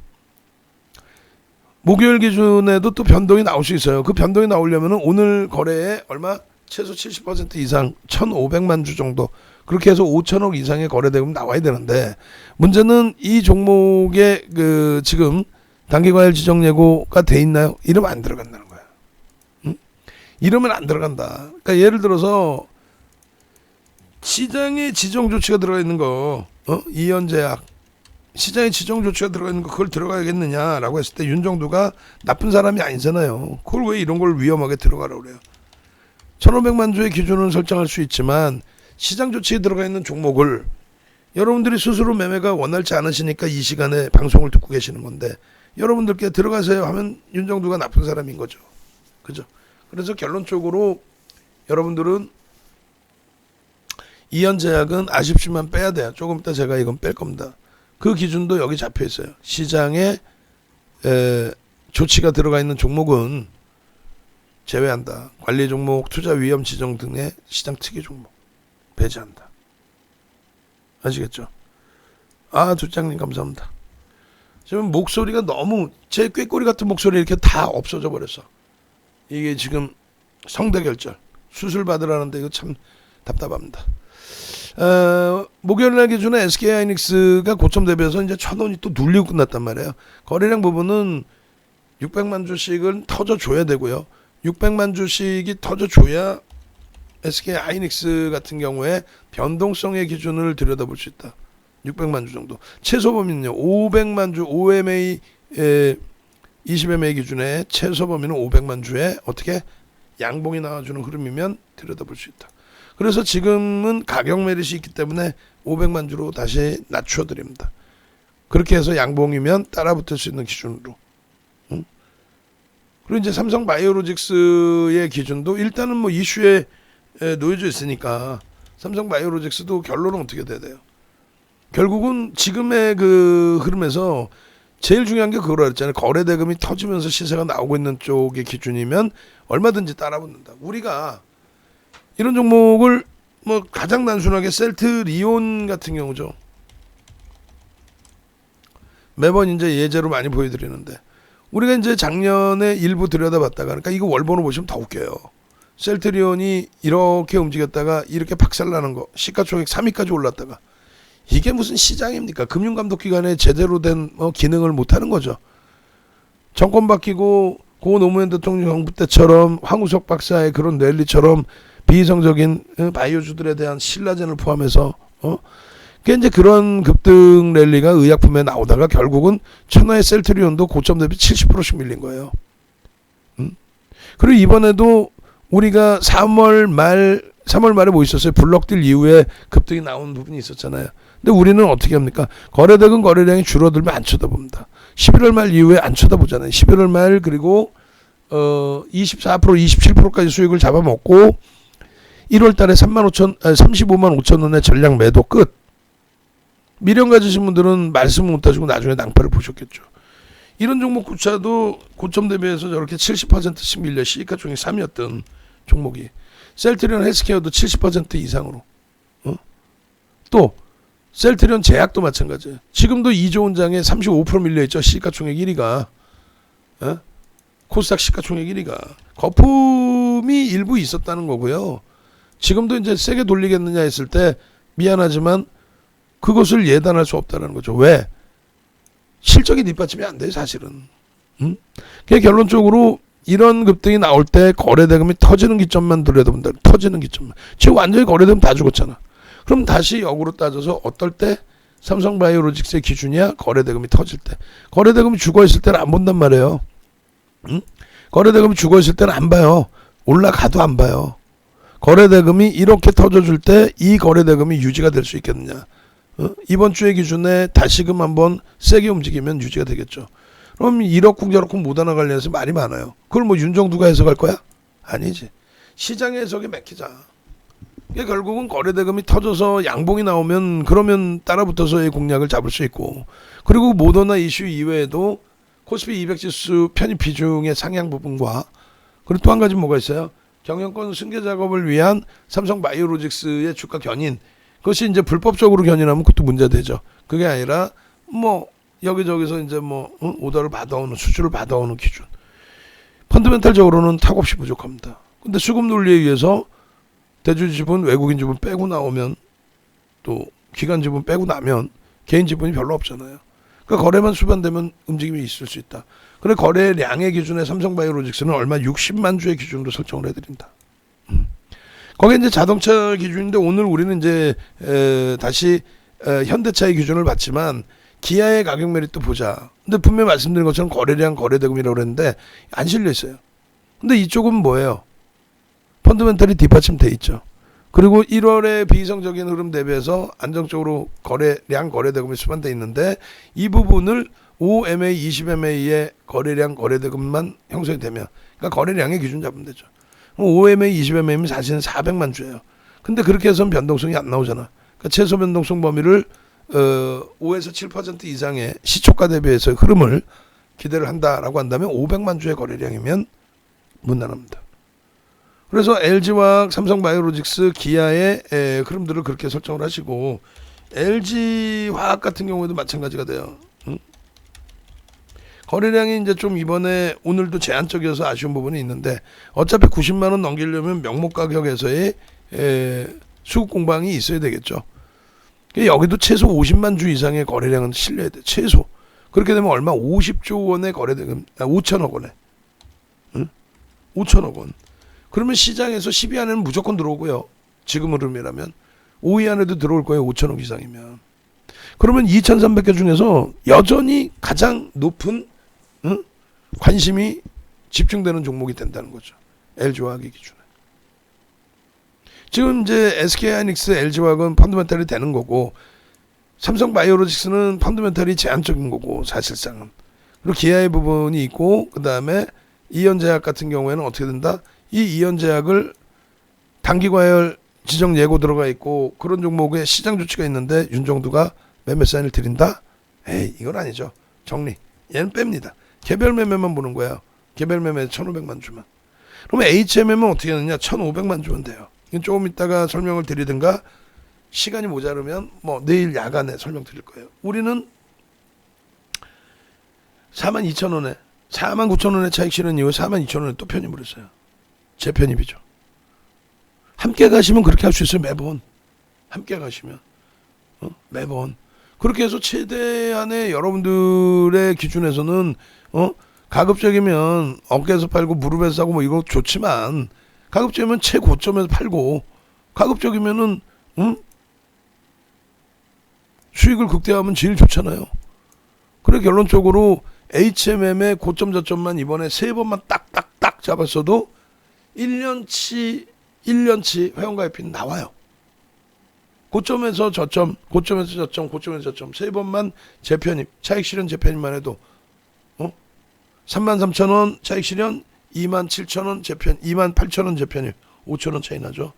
목요일 기준에도 또 변동이 나올 수 있어요. 그 변동이 나오려면 오늘 거래에 얼마? 최소 70% 이상 1,500만 주 정도 그렇게 해서 5천억 이상의 거래대금 나와야 되는데 문제는 이 종목에 그 지금 단기과열 지정 예고가 돼 있나요? 이러면 안 들어간다는 거야. 이러면 안 들어간다. 그러니까 예를 들어서 시장에 지정 조치가 들어가 있는 거, 이연제약 시장에 지정 조치가 들어가 있는 거 그걸 들어가야겠느냐라고 했을 때 윤정두가 나쁜 사람이 아니잖아요. 그걸 왜 이런 걸 위험하게 들어가라고 그래요. 1,500만 주의 기준은 설정할 수 있지만 시장 조치에 들어가 있는 종목을 여러분들이 스스로 매매가 원활치 않으시니까 이 시간에 방송을 듣고 계시는 건데 여러분들께 들어가세요 하면 윤정두가 나쁜 사람인 거죠. 그죠? 그래서 결론적으로 여러분들은 이연제약은 아쉽지만 빼야 돼요. 조금 이따 제가 이건 뺄 겁니다. 그 기준도 여기 잡혀 있어요. 시장에 조치가 들어가 있는 종목은 제외한다. 관리 종목, 투자 위험 지정 등의 시장 특이 종목 배제한다. 아시겠죠? 두장님 감사합니다. 지금 목소리가 너무 제 꾀꼬리 같은 목소리 이렇게 다 없어져 버렸어. 이게 지금 성대결절 수술 받으라는데 이거 참 답답합니다. 목요일날 기준에 SK하이닉스가 고점 대비해서 이제 1,000원이 또 눌리고 끝났단 말이에요. 거래량 부분은 600만 주씩은 터져줘야 되고요. 600만 주씩이 터져줘야 SK하이닉스 같은 경우에 변동성의 기준을 들여다볼 수 있다. 600만 주 정도. 최소 범위는요. 500만 주 OMA 20MA 기준에 최소 범위는 500만 주에 어떻게 양봉이 나와주는 흐름이면 들여다볼 수 있다. 그래서 지금은 가격 메리시 있기 때문에 500만 주로 다시 낮춰 드립니다. 그렇게 해서 양봉이면 따라붙을 수 있는 기준으로. 그리고 이제 삼성바이오로직스의 기준도 일단은 뭐 이슈에 놓여져 있으니까 삼성바이오로직스도 결론은 어떻게 돼야 돼요? 결국은 지금의 그 흐름에서 제일 중요한 게 그거라 했잖아요. 거래 대금이 터지면서 시세가 나오고 있는 쪽의 기준이면 얼마든지 따라붙는다. 우리가 이런 종목을 뭐 가장 단순하게 셀트리온 같은 경우죠. 매번 이제 예제로 많이 보여드리는데 우리가 이제 작년에 일부 들여다봤다가 그러니까 이거 월봉으로 보시면 더 웃겨요. 셀트리온이 이렇게 움직였다가 이렇게 박살나는 거 시가총액 3위까지 올랐다가 이게 무슨 시장입니까? 금융감독기관에 제대로 된 기능을 못하는 거죠. 정권 바뀌고 고 노무현 대통령 정부 때처럼 황우석 박사의 그런 랠리처럼 비이성적인 바이오주들에 대한 신라젠을 포함해서 그게 이제 그런 급등 랠리가 의약품에 나오다가 결국은 천하의 셀트리온도 고점 대비 70%씩 밀린 거예요. 그리고 이번에도 우리가 3월 말에 뭐 있었어요? 블록딜 이후에 급등이 나온 부분이 있었잖아요. 근데 우리는 어떻게 합니까? 거래대금 거래량이 줄어들면 안 쳐다봅니다. 11월 말 이후에 안 쳐다보잖아요. 11월 말 그리고 24% 27%까지 수익을 잡아먹고 1월 달에 35만 5천 원의 전량 매도 끝. 미련 가지신 분들은 말씀을 못 하시고 나중에 낭파를 보셨겠죠. 이런 종목조차도 고점 대비해서 저렇게 70%씩 밀려 시가총액 3위였던 종목이 셀트리온 헬스케어도 70% 이상으로 또 셀트리온 제약도 마찬가지예요. 지금도 이조은 장에 35% 밀려있죠. 시가총액 1위가 코스닥 시가총액 1위가 거품이 일부 있었다는 거고요. 지금도 이제 세게 돌리겠느냐 했을 때 미안하지만 그것을 예단할 수 없다는 거죠. 왜? 실적이 뒷받침이 안 돼요, 사실은. 그게 결론적으로 이런 급등이 나올 때 거래대금이 터지는 기점만 들여다본다. 터지는 기점만. 지금 완전히 거래대금 다 죽었잖아. 그럼 다시 역으로 따져서 어떨 때 삼성바이오로직스의 기준이야? 거래대금이 터질 때. 거래대금이 죽어있을 때는 안 본단 말이에요. 거래대금이 죽어있을 때는 안 봐요. 올라가도 안 봐요. 거래대금이 이렇게 터져줄 때 이 거래대금이 유지가 될 수 있겠느냐. 이번 주의 기준에 다시금 한번 세게 움직이면 유지가 되겠죠. 그럼 이렇쿵 저렇쿵 못하나 관련해서 말이 많아요. 그걸 뭐 윤정두가 해석할 거야? 아니지. 시장의 해석이 맥히자. 이게 결국은 거래대금이 터져서 양봉이 나오면 그러면 따라붙어서의 공략을 잡을 수 있고 그리고 모더나 이슈 이외에도 코스피 200지수 편입 비중의 상향 부분과 그리고 또 한 가지 뭐가 있어요? 경영권 승계 작업을 위한 삼성바이오로직스의 주가 견인 그것이 이제 불법적으로 견인하면 그것도 문제되죠. 그게 아니라 뭐 여기저기서 이제 뭐 오더를 받아오는 수주를 받아오는 기준. 펀더멘탈적으로는 탁없이 부족합니다. 근데 수급 논리에 의해서 대주 지분 외국인 지분 빼고 나오면 또 기관 지분 빼고 나면 개인 지분이 별로 없잖아요. 그러니까 거래만 수반되면 움직임이 있을 수 있다. 그래 거래량의 기준에 삼성바이오로직스는 얼마 60만 주의 기준으로 설정을 해드린다. 거기 이제 자동차 기준인데 오늘 우리는 이제 다시 현대차의 기준을 봤지만 기아의 가격 메리트 보자. 근데 분명히 말씀드린 것처럼 거래량 거래대금이라고 그랬는데 안 실려 있어요. 근데 이쪽은 뭐예요? 펀더멘털이 뒷받침돼 있죠. 그리고 1월의 비이성적인 흐름 대비해서 안정적으로 거래량 거래대금이 수반돼 있는데 이 부분을 5MA, 20MA의 거래량 거래대금만 형성이 되면 그러니까 거래량의 기준 잡으면 되죠. 5MA, 20MA면 사실은 400만 주예요. 근데 그렇게 해서는 변동성이 안 나오잖아. 그러니까 최소 변동성 범위를 5에서 7% 이상의 시초가 대비해서 흐름을 기대를 한다라고 한다면 500만 주의 거래량이면 무난합니다. 그래서 LG화학, 삼성바이오로직스, 기아의 흐름들을 그렇게 설정을 하시고 LG화학 같은 경우에도 마찬가지가 돼요. 거래량이 이제 좀 이번에 오늘도 제한적이어서 아쉬운 부분이 있는데 어차피 90만 원 넘기려면 명목 가격에서의 수급 공방이 있어야 되겠죠. 여기도 최소 50만 주 이상의 거래량은 실려야 돼. 최소. 그렇게 되면 얼마? 50조 원의 거래대금, 5천억 원에. 응? 5천억 원. 그러면 시장에서 10위 안에는 무조건 들어오고요. 지금 흐름이라면. 5위 안에도 들어올 거예요. 5천억 이상이면. 그러면 2,300개 중에서 여전히 가장 높은 관심이 집중되는 종목이 된다는 거죠. LG화학의 기준에. 지금 이제 SK하이닉스, LG화학은 펀더멘털이 되는 거고 삼성바이오로직스는 펀더멘털이 제한적인 거고 사실상은. 그리고 기아의 부분이 있고 그 다음에 이현제약 같은 경우에는 어떻게 된다? 이 이현제약을 단기과열 지정 예고 들어가 있고 그런 종목에 시장 조치가 있는데 윤정두가 매매 사인을 드린다? 에이 이건 아니죠. 정리. 얘는 뺍니다. 개별 매매만 보는 거예요. 개별 매매 1,500만 주만. 그러면 HMM은 어떻게 하느냐? 1,500만 주면 돼요. 조금 이따가 설명을 드리든가 시간이 모자르면 뭐 내일 야간에 설명 드릴 거예요. 우리는 42,000원에 49,000원에 차익 실현 이후 42,000원에 또 편입을 했어요. 재편입이죠. 함께 가시면 그렇게 할 수 있어요. 매번. 함께 가시면. 매번. 그렇게 해서 최대한의 여러분들의 기준에서는 가급적이면 어깨에서 팔고 무릎에서 사고 뭐 이거 좋지만 가급적이면 최고점에서 팔고 가급적이면은 수익을 극대화하면 제일 좋잖아요. 그래 결론적으로 HMM의 고점 저점만 이번에 3번만 딱딱딱 잡았어도 1년치 회원가입비는 나와요. 고점에서 저점, 고점에서 저점, 고점에서 저점 3번만 재편입, 차익 실현 재편입만 해도 33,000원 차익 실현, 27,000원 재편, 28,000원 재편입, 5,000원 차이 나죠.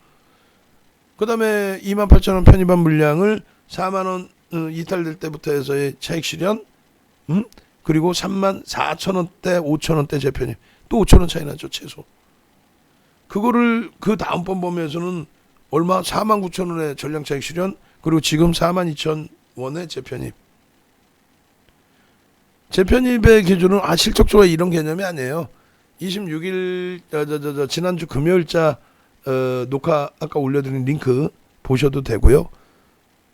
그 다음에 28,000원 편입한 물량을 4만원 이탈될 때부터 해서의 차익 실현, 그리고 34,000원대, 5,000원대 재편입, 또 5,000원 차이 나죠, 최소. 그거를 그 다음번 범위에서는 얼마? 49,000원의 전량 차익 실현, 그리고 지금 42,000원의 재편입. 재편입의 기준은 실적 조회 이런 개념이 아니에요. 26일 지난주 금요일자 녹화 아까 올려드린 링크 보셔도 되고요.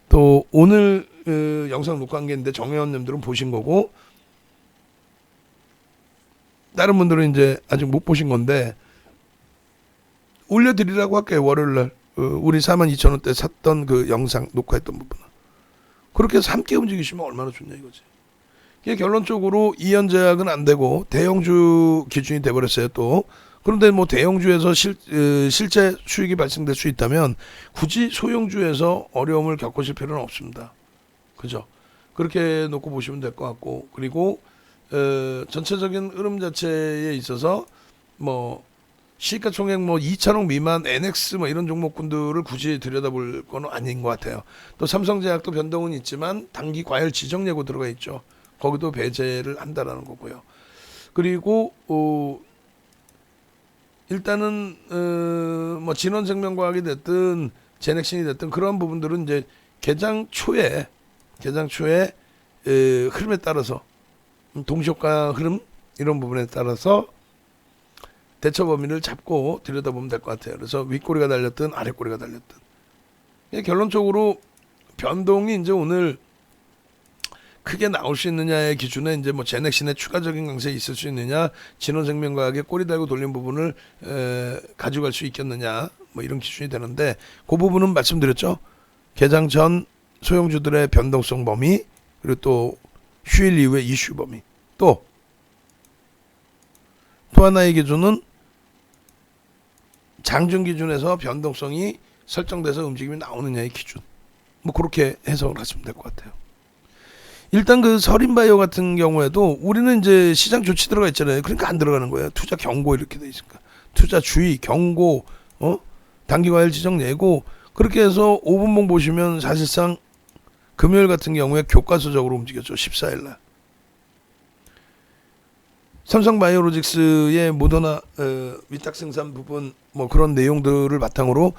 또 오늘 영상 녹화한 게 있는데 정회원님들은 보신 거고 다른 분들은 이제 아직 못 보신 건데 올려드리라고 할게요. 월요일날 우리 42,000원대 샀던 그 영상 녹화했던 부분은 그렇게 해서 함께 움직이시면 얼마나 좋냐 이거지. 이게 결론적으로 이현제약은 안 되고 대형주 기준이 돼버렸어요. 또 그런데 뭐 대형주에서 실제 수익이 발생될 수 있다면 굳이 소형주에서 어려움을 겪으실 필요는 없습니다. 그죠? 그렇게 놓고 보시면 될 것 같고 그리고 전체적인 흐름 자체에 있어서 뭐 시가총액 뭐 2천억 미만 NX 뭐 이런 종목군들을 굳이 들여다볼 건 아닌 것 같아요. 또 삼성제약도 변동은 있지만 단기 과열 지정 예고 들어가 있죠. 거기도 배제를 한다라는 거고요. 그리고 일단은 뭐 진원생명과학이 됐든 제넥신이 됐든 그런 부분들은 이제 개장 초에 흐름에 따라서 동시효과 흐름 이런 부분에 따라서 대처 범위를 잡고 들여다보면 될 것 같아요. 그래서 윗꼬리가 달렸든 아랫꼬리가 달렸든 결론적으로 변동이 이제 오늘 크게 나올 수 있느냐의 기준에 이제 뭐 제넥신의 추가적인 강세에 있을 수 있느냐, 진원생명과학의 꼬리 달고 돌린 부분을 가져갈 수 있겠느냐, 뭐 이런 기준이 되는데, 그 부분은 말씀드렸죠. 개장 전 소형주들의 변동성 범위, 그리고 또 휴일 이후의 이슈 범위, 또 하나의 기준은 장중 기준에서 변동성이 설정돼서 움직임이 나오느냐의 기준. 뭐 그렇게 해석을 하시면 될 것 같아요. 일단 그 서린바이오 같은 경우에도 우리는 이제 시장 조치 들어가 있잖아요. 그러니까 안 들어가는 거예요. 투자 경고 이렇게 돼 있으니까. 투자 주의, 경고, 단기과열 지정 예고, 그렇게 해서 5분봉 보시면 사실상 금요일 같은 경우에 교과서적으로 움직였죠. 14일 날. 삼성바이오로직스의 모더나 위탁 생산 부분 뭐 그런 내용들을 바탕으로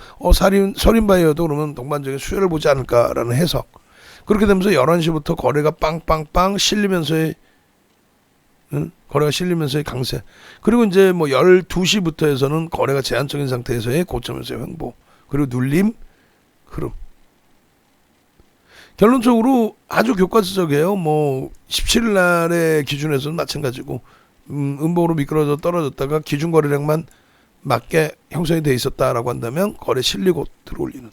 서린바이오도 그러면 동반적인 수혜를 보지 않을까라는 해석. 그렇게 되면서 11시부터 거래가 빵빵빵 실리면서의 거래가 실리면서의 강세. 그리고 이제 뭐 12시부터 해서는 거래가 제한적인 상태에서의 고점에서의 횡보. 그리고 눌림, 흐름. 결론적으로 아주 교과서적이에요. 뭐 17일 날의 기준에서는 마찬가지고 음봉으로 미끄러져 떨어졌다가 기준 거래량만 맞게 형성이 돼 있었다라고 한다면 거래 실리고 들어올리는.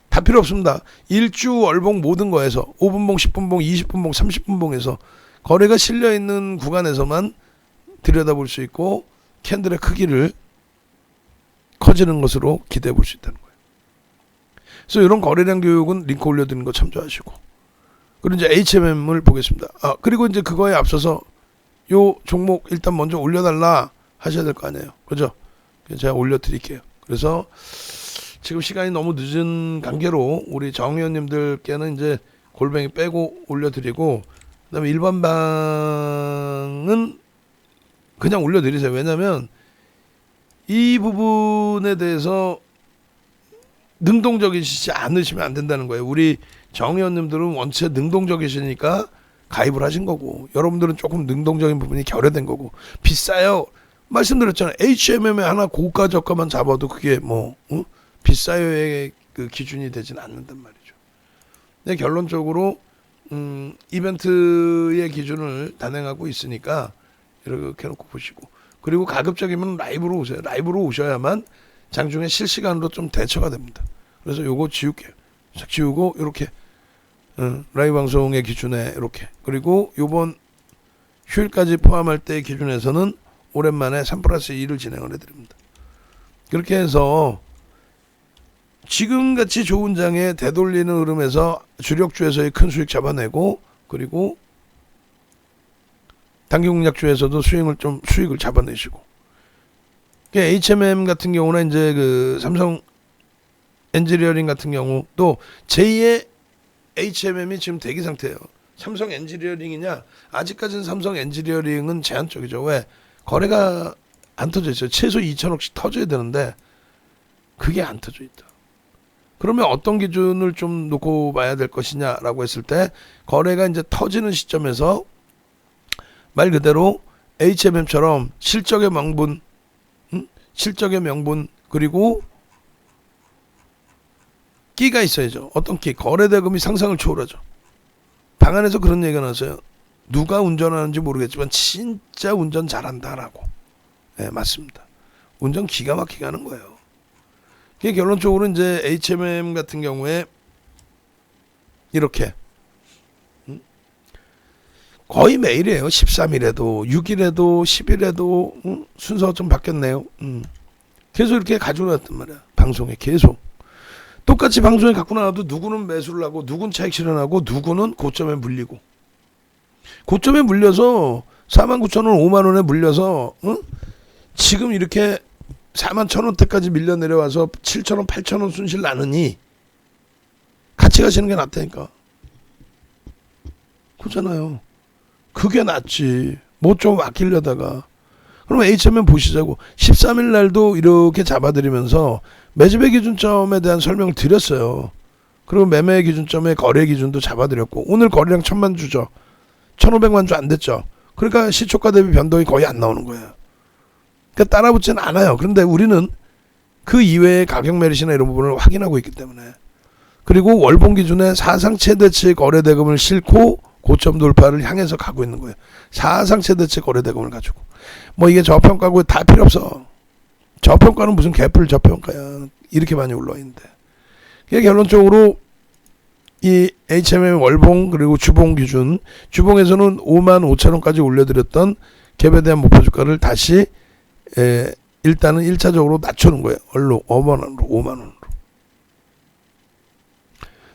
다 필요 없습니다. 일주 월봉 모든 거에서 5분봉, 10분봉, 20분봉, 30분봉에서 거래가 실려 있는 구간에서만 들여다볼 수 있고 캔들의 크기를 커지는 것으로 기대해 볼 수 있다는 거예요. 그래서 이런 거래량 교육은 링크 올려드리는 거 참조하시고, 그리고 이제 HMM을 보겠습니다. 그리고 이제 그거에 앞서서 요 종목 일단 먼저 올려달라 하셔야 될 거 아니에요. 그죠? 제가 올려드릴게요. 그래서 지금 시간이 너무 늦은 관계로 우리 정의원님들께는 이제 골뱅이 빼고 올려드리고, 그다음에 일반 방은 그냥 올려드리세요. 왜냐면 이 부분에 대해서 능동적이시지 않으시면 안 된다는 거예요. 우리 정의원님들은 원체 능동적이시니까 가입을 하신 거고, 여러분들은 조금 능동적인 부분이 결여된 거고. 비싸요. 말씀드렸잖아요. HMM에 하나 고가 저가만 잡아도 그게 뭐 비싸요의 그 기준이 되진 않는단 말이죠. 근데 결론적으로 이벤트의 기준을 단행하고 있으니까 이렇게 해놓고 보시고, 그리고 가급적이면 라이브로 오세요. 라이브로 오셔야만 장중에 실시간으로 좀 대처가 됩니다. 그래서 요거 지울게요. 싹 지우고 이렇게 라이브 방송의 기준에 이렇게, 그리고 요번 휴일까지 포함할 때의 기준에서는 오랜만에 3+2를 진행을 해드립니다. 그렇게 해서 지금같이 좋은 장에 되돌리는 흐름에서 주력주에서의 큰 수익 잡아내고, 그리고 단기 공략주에서도 수익을 잡아내시고, HMM 같은 경우는 이제 그 삼성 엔지니어링 같은 경우 또 제2의 HMM이 지금 대기 상태예요. 삼성 엔지니어링이냐? 아직까지는 삼성 엔지니어링은 제한적이죠. 왜? 거래가 안 터져 있어요. 최소 2천억씩 터져야 되는데 그게 안 터져 있다. 그러면 어떤 기준을 좀 놓고 봐야 될 것이냐라고 했을 때, 거래가 이제 터지는 시점에서 말 그대로 HMM처럼 실적의 명분, 그리고 끼가 있어야죠. 어떤 끼? 거래대금이 상상을 초월하죠. 방안에서 그런 얘기가 나왔어요. 누가 운전하는지 모르겠지만 진짜 운전 잘한다라고. 네, 맞습니다. 운전 기가 막히게 하는 거예요. 그게 결론적으로 이제 HMM 같은 경우에 이렇게 거의 매일이에요. 13일에도 6일에도 10일에도 순서가 좀 바뀌었네요. 계속 이렇게 가지고 나왔단 말이야. 방송에 계속. 똑같이 방송에 갖고 나와도 누구는 매수를 하고, 누구는 차익 실현하고, 누구는 고점에 물리고. 고점에 물려서 49,000원, 5만원에 물려서 지금 이렇게 41,000원대까지 밀려 내려와서 7,000원, 8,000원 순실 나느니 같이 가시는 게 낫다니까. 그렇잖아요. 그게 낫지. 뭐 좀 아끼려다가. 그럼 HMM 보시자고. 13일 날도 이렇게 잡아드리면서 매집의 기준점에 대한 설명을 드렸어요. 그리고 매매 기준점의 거래 기준도 잡아드렸고, 오늘 거래량 1,000만 주죠. 1,500만 주 안 됐죠. 그러니까 시초가 대비 변동이 거의 안 나오는 거예요. 그러니까 따라붙지는 않아요. 그런데 우리는 그 이외의 가격 메리트나 이런 부분을 확인하고 있기 때문에. 그리고 월봉 기준에 사상 최대치 거래 대금을 싣고 고점 돌파를 향해서 가고 있는 거예요. 사상 최대치 거래대금을 가지고. 뭐 이게 저평가고 다 필요 없어. 저평가는 무슨 개뿔 저평가야. 이렇게 많이 올라와 있는데. 이게 결론적으로 이 HMM 월봉 그리고 주봉 기준, 주봉에서는 55,000원까지 올려드렸던 갭에 대한 목표 주가를 다시 일단은 1차적으로 낮추는 거예요. 얼로 5만원으로.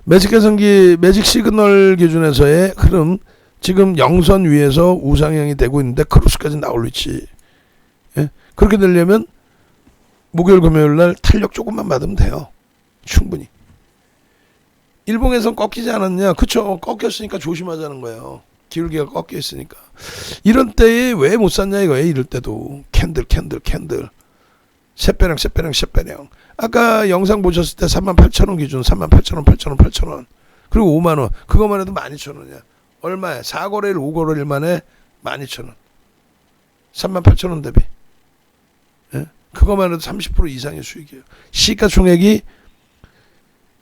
매직 개선기, 매직 시그널 기준에서의 흐름, 지금 영선 위에서 우상향이 되고 있는데 크로스까지 나올 위치. 예? 그렇게 되려면 목요일 금요일 날 탄력 조금만 받으면 돼요. 충분히. 일봉에선 꺾이지 않았냐? 그쵸. 꺾였으니까 조심하자는 거예요. 기울기가 꺾여 있으니까. 이런 때에 왜 못 샀냐 이거예요. 이럴 때도 캔들 셋배량. 아까 영상 보셨을 때 38,000원 기준 38,000원 그리고 5만원 그것만 해도 12,000원이야. 얼마야? 4거래일 5거래일 만에 12,000원. 38,000원 대비. 예? 그것만 해도 30% 이상의 수익이에요. 시가총액이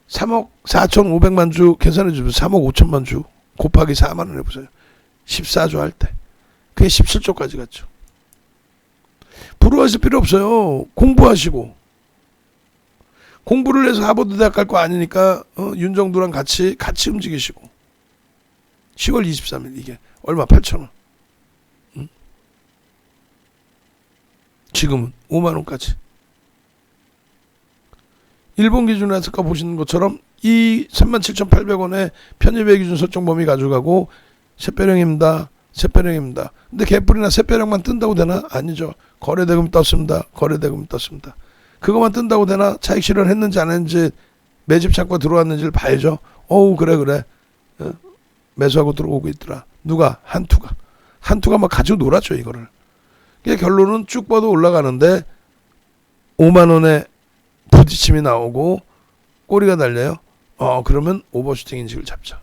3억 4,500만 주 계산해 주면 3억 5천만 주 곱하기 4만 원 해보세요. 14조 할 때. 그게 17조까지 갔죠. 부러워하실 필요 없어요. 공부하시고. 공부를 해서 하버드 대학 갈 거 아니니까 윤정두랑 같이 움직이시고. 10월 23일 이게 얼마? 8,000원. 응? 지금은 5만 원까지. 일본 기준에서 아까 보시는 것처럼 이 37,800원에 편입의 기준 설정 범위 가져가고 셋배령입니다. 근데 개뿔이나 셋배령만 뜬다고 되나? 아니죠. 거래대금 떴습니다. 그것만 뜬다고 되나? 차익 실현했는지 안 했는지 매집 창고가 들어왔는지를 봐야죠. 어우 그래. 매수하고 들어오고 있더라. 누가? 한투가 막 가지고 놀았죠 이거를. 결론은 쭉 뻗어 올라가는데 5만 원에 부딪힘이 나오고 꼬리가 달려요. 그러면 오버슈팅 인식을 잡자.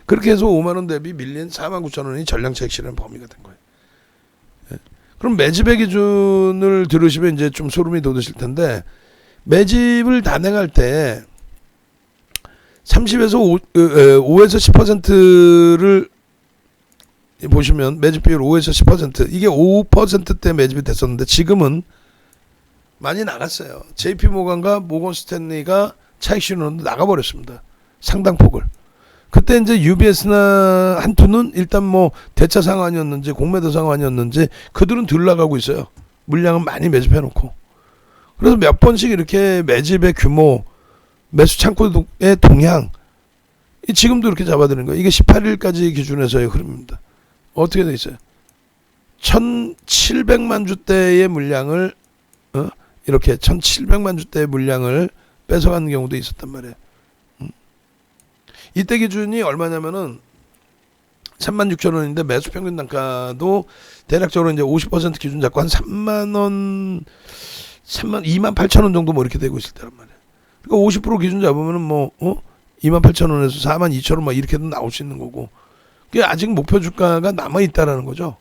그렇게 해서 5만 원 대비 밀린 49,000원이 전량 차익 실현 범위가 된 거예요. 예. 그럼 매집의 기준을 들으시면 이제 좀 소름이 돋으실 텐데 매집을 단행할 때 30에서 5에서 10%를 보시면 매집 비율 5에서 10% 이게 5%대 매집이 됐었는데 지금은 많이 나갔어요. JP모건과 모건 스탠리가 차익 실현으로 나가버렸습니다. 상당폭을. 그때 이제 UBS나 한투는 일단 뭐 대차 상환이었는지 공매도 상환이었는지 그들은 덜 나가고 있어요. 물량은 많이 매집해놓고. 그래서 몇 번씩 이렇게 매집의 규모, 매수 창고의 동향 지금도 이렇게 잡아드는 거예요. 이게 18일까지 기준에서의 흐름입니다. 어떻게 돼 있어요? 1,700만 주대의 물량을 이렇게 1,700만 주대의 물량을 뺏어가는 경우도 있었단 말이에요. 이때 기준이 얼마냐면은 36,000원인데 매수 평균 단가도 대략적으로 이제 50% 기준 잡고 한 28,000원 정도 뭐 이렇게 되고 있을 때란 말이에요. 그러니까 50% 기준 잡으면은 뭐 28,000원에서 42,000원 막 이렇게도 나올 수 있는 거고. 그게 아직 목표 주가가 남아 있다라는 거죠.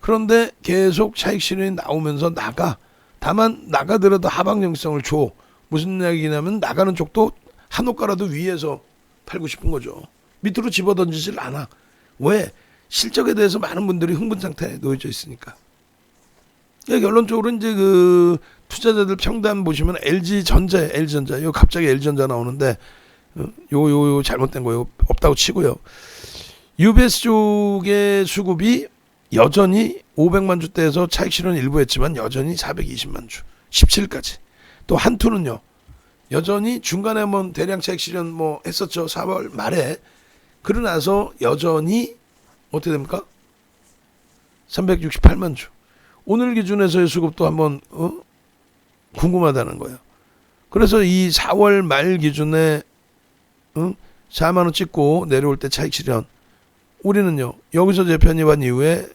그런데 계속 차익 실현이 나오면서 나가. 다만 나가더라도 하방 형성을 줘. 무슨 이야기냐면 나가는 쪽도 한 호가라도 위에서 팔고 싶은 거죠. 밑으로 집어던지질 않아. 왜? 실적에 대해서 많은 분들이 흥분 상태에 놓여져 있으니까. 결론적으로 이제 그 투자자들 평단 보시면 LG전자, 요 갑자기 LG전자 나오는데 요 잘못된 거예요. 없다고 치고요. UBS 쪽의 수급이 여전히 500만 주대에서 차익 실현 일부 했지만 여전히 420만 주. 17까지. 또 한투는요. 여전히 중간에 한번 대량 차익 실현 뭐 했었죠. 4월 말에. 그러고 나서 여전히 어떻게 됩니까? 368만 주. 오늘 기준에서의 수급도 한번 궁금하다는 거예요. 그래서 이 4월 말 기준에 4만 원 찍고 내려올 때 차익 실현. 우리는요. 여기서 재편입한 이후에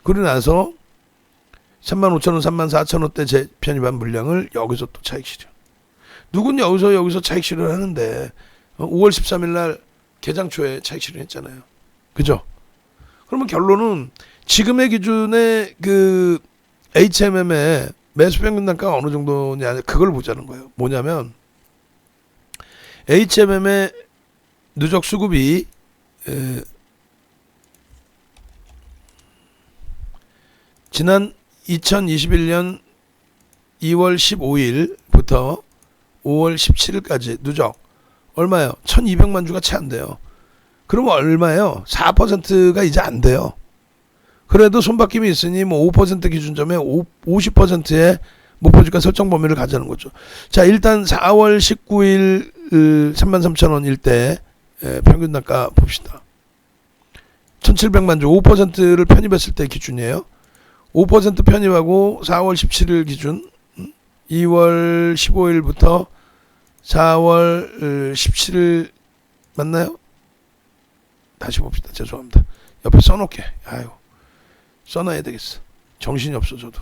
그러고 나서 35,000원, 34,000원대 재편입한 물량을 여기서 또 차익 실현. 누군 여기서 차익 실현하는데 5월 13일 날 개장 초에 차익 실현했잖아요. 그죠? 그러면 결론은 지금의 기준의 그 HMM의 매수 평균 단가가 어느 정도냐 그걸 보자는 거예요. 뭐냐면 HMM의 누적 수급이 지난 2021년 2월 15일부터 5월 17일까지 누적 얼마요? 1200만 주가 채 안 돼요. 그러면 얼마예요? 4%가 이제 안 돼요. 그래도 손바뀜이 있으니 뭐 5% 기준점에 50%의 목표주가 설정 범위를 가자는 거죠. 자, 일단 4월 19일 33,000원 일대 평균 단가 봅시다. 1700만 주 5%를 편입했을 때 기준이에요. 5% 편입하고 4월 17일 기준 2월 15일부터 4월 17일 맞나요? 다시 봅시다. 죄송합니다. 옆에 써놓게. 아유, 써놔야 되겠어. 정신이 없어 저도.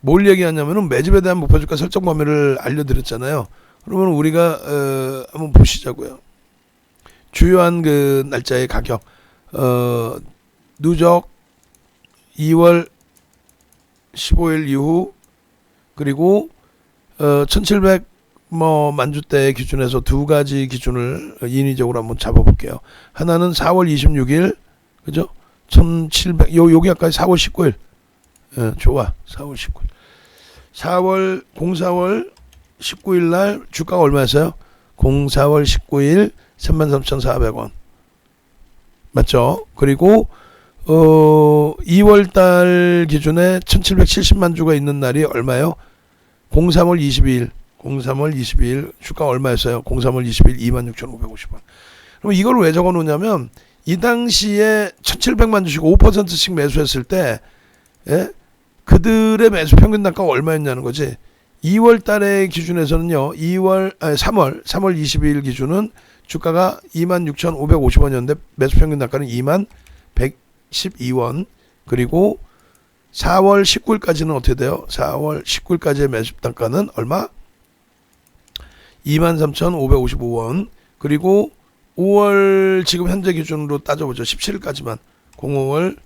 뭘 얘기하냐면은 매집에 대한 목표주가 설정 범위를 알려드렸잖아요. 그러면 우리가 한번 보시자고요. 주요한 그 날짜의 가격 누적 2월 15일 이후 그리고 1700 만주대 기준에서 두 가지 기준을 인위적으로 한번 잡아볼게요. 하나는 4월 26일 그죠? 1700 여기 아까 4월 19일 좋아. 4월 19일 04월 19일 날 주가가 얼마였어요? 04월 19일 33,400원 맞죠? 그리고 2월달 기준에 1770만 주가 있는 날이 얼마예요? 03월 22일 주가 얼마였어요? 03월 20일 26,550원. 그럼 이걸 왜 적어 놓냐면 이 당시에 1700만 주씩 5%씩 매수했을 때 그들의 매수 평균 단가가 얼마였냐는 거지. 2월 달의 기준에서는요. 3월 20일 기준은 주가가 26,550원이었는데 매수 평균 단가는 2112원. 그리고 4월 19일까지는 어떻게 돼요? 4월 19일까지의 매수 단가는 얼마? 23,555원. 그리고 5월 지금 현재 기준으로 따져보죠. 17일까지만 05월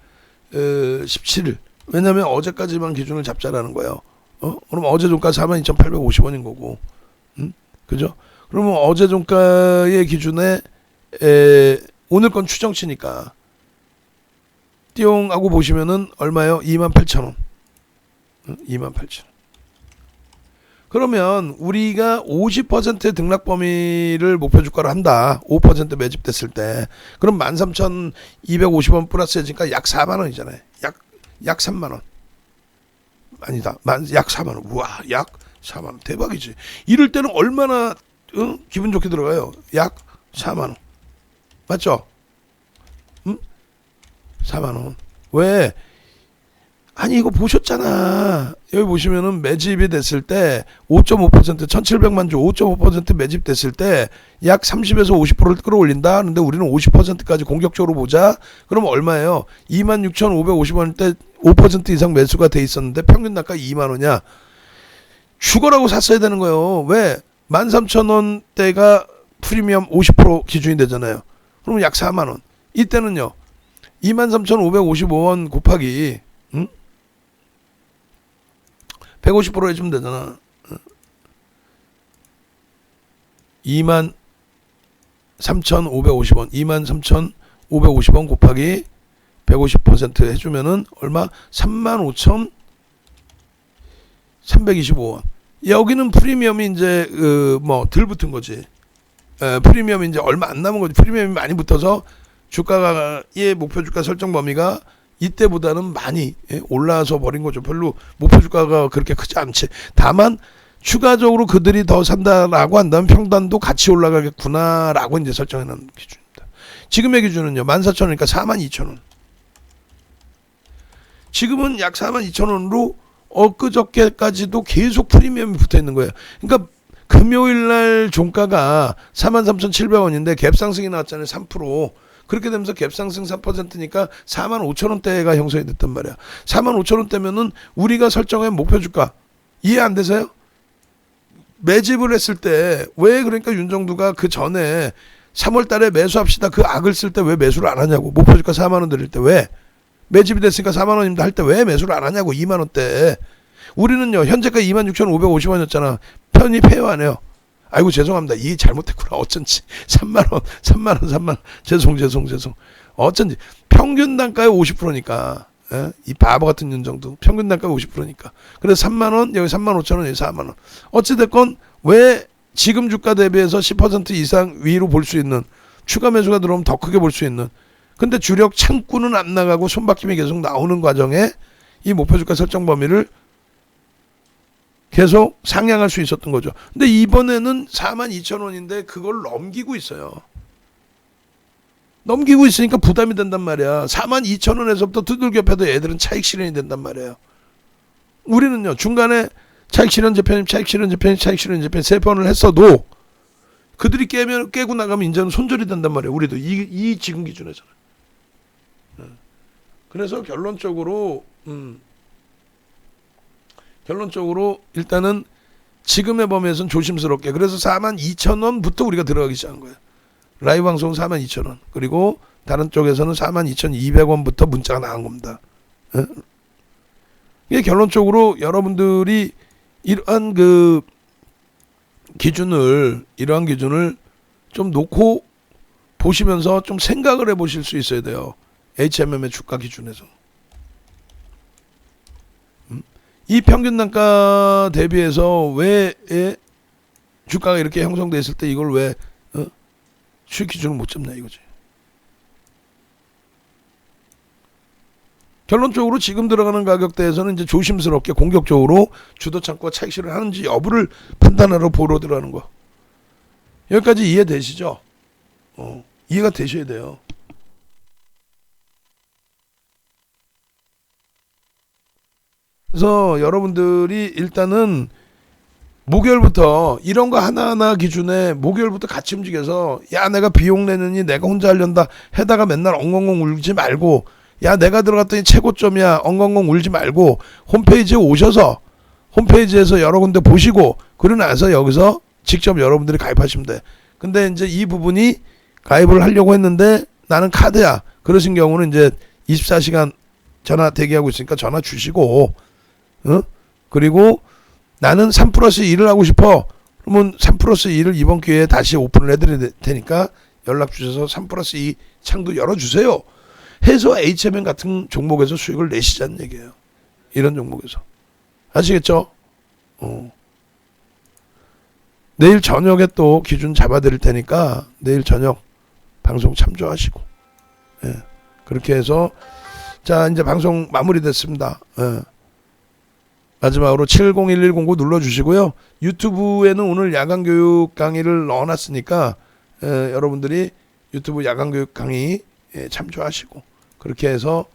17일. 왜냐하면 어제까지만 기준을 잡자라는 거예요. 그럼 어제 종가 42,850원인 거고, 그죠? 그러면 어제 종가의 기준에 오늘 건 추정치니까 띠용 하고 보시면은 얼마요? 28,000원. 28,000원. 그러면 우리가 50%의 등락 범위를 목표 주가로 한다. 5% 매집됐을 때. 그럼 13,250원 플러스해지니까 약 4만 원이잖아요. 약 3만 원. 아니다. 약 4만 원. 우와, 약 4만 원. 대박이지. 이럴 때는 얼마나 기분 좋게 들어가요. 약 4만 원. 맞죠? 4만 원. 왜? 아니 이거 보셨잖아. 여기 보시면은 매집이 됐을 때 5.5% 1700만 주 5.5% 매집됐을 때 약 30에서 50%를 끌어올린다. 그런데 우리는 50%까지 공격적으로 보자. 그럼 얼마예요? 26,550원 때 5% 이상 매수가 돼 있었는데 평균 단가 2만 원이야. 죽어라고 샀어야 되는 거예요. 왜? 13,000원대가 프리미엄 50% 기준이 되잖아요. 그럼 약 4만 원. 이때는요. 23,555원 곱하기 150% 해주면 되잖아. 23,550원 23,550원 곱하기 150% 해주면은 얼마? 35,325원. 여기는 프리미엄이 이제 덜 붙은 거지. 프리미엄이 이제 얼마 안 남은 거지. 프리미엄이 많이 붙어서 주가의 목표 주가 설정 범위가 이때보다는 많이 올라서 버린 거죠. 별로 목표 주가가 그렇게 크지 않지. 다만 추가적으로 그들이 더 산다라고 한다면 평단도 같이 올라가겠구나라고 이제 설정해 놓은 기준입니다. 지금의 기준은요. 14,000원이니까 42,000원. 지금은 약 42,000원으로 엊그저께까지도 계속 프리미엄이 붙어 있는 거예요. 그러니까 금요일 날 종가가 43,700원인데 갭 상승이 나왔잖아요. 3%. 그렇게 되면서 갭 상승 3%니까 45,000원대가 형성이 됐단 말이야. 45,000원대면은 우리가 설정한 목표 주가 이해 안 되세요? 매집을 했을 때 왜 그러니까 윤정두가 그 전에 3월 달에 매수합시다 그 악을 쓸 때 왜 매수를 안 하냐고. 목표 주가 4만 원 드릴 때 왜? 매집이 됐으니까 4만 원입니다 할 때 왜 매수를 안 하냐고. 2만 원대. 우리는요 현재가 26,550원이었잖아. 편입해요 안 해요? 아이고 죄송합니다. 이게 잘못됐구나. 어쩐지 3만 원. 죄송. 어쩐지 평균 단가의 50%니까. 예? 이 바보 같은 윤정도 평균 단가의 50%니까. 그래서 3만 원, 여기 3만 5천 원, 여기 4만 원. 어찌 됐건 왜 지금 주가 대비해서 10% 이상 위로 볼 수 있는 추가 매수가 들어오면 더 크게 볼 수 있는. 근데 주력 창구는 안 나가고 손바뀜이 계속 나오는 과정에 이 목표 주가 설정 범위를 계속 상향할 수 있었던 거죠. 근데 이번에는 42,000원인데 그걸 넘기고 있어요. 넘기고 있으니까 부담이 된단 말이야. 42,000원에서부터 두들겨 패도 애들은 차익 실현이 된단 말이에요. 우리는요, 중간에 차익 실현 재편 세 번을 했어도 그들이 깨고 나가면 이제는 손절이 된단 말이에요. 우리도 이 지금 기준에서는. 그래서 결론적으로 일단은 지금의 범위에서는 조심스럽게. 그래서 42,000원부터 우리가 들어가기 시작한 거예요. 라이브 방송은 42,000원. 그리고 다른 쪽에서는 42,200원부터 문자가 나간 겁니다. 이게 결론적으로 여러분들이 이러한 기준을 좀 놓고 보시면서 좀 생각을 해보실 수 있어야 돼요. HMM의 주가 기준에서. 이 평균 단가 대비해서 왜 주가가 이렇게 형성돼 있을 때 이걸 왜 수익 기준을 못 잡냐 이거지. 결론적으로 지금 들어가는 가격대에서는 이제 조심스럽게 공격적으로 주도 창구가 차익 실현을 하는지 여부를 판단하러 보러 들어가는 거. 여기까지 이해되시죠? 이해가 되셔야 돼요. 그래서 여러분들이 일단은 목요일부터 이런 거 하나하나 기준에 목요일부터 같이 움직여서 야 내가 비용 내느니 내가 혼자 하련다 해다가 맨날 엉엉엉 울지 말고 야 내가 들어갔더니 최고점이야 엉엉엉 울지 말고 홈페이지에 오셔서 홈페이지에서 여러 군데 보시고 그러고 나서 여기서 직접 여러분들이 가입하시면 돼. 근데 이제 이 부분이 가입을 하려고 했는데 나는 카드야. 그러신 경우는 이제 24시간 전화 대기하고 있으니까 전화 주시고 그리고 나는 3+1을 하고 싶어. 그러면 3+2를 이번 기회에 다시 오픈을 해드릴 테니까 연락 주셔서 3+2 창도 열어주세요. 해서 HMM 같은 종목에서 수익을 내시자는 얘기예요. 이런 종목에서. 아시겠죠? 내일 저녁에 또 기준 잡아드릴 테니까 내일 저녁 방송 참조하시고. 예. 그렇게 해서 자 이제 방송 마무리됐습니다. 예. 마지막으로 701109 눌러주시고요. 유튜브에는 오늘 야간교육 강의를 넣어놨으니까 여러분들이 유튜브 야간교육 강의 참조하시고 그렇게 해서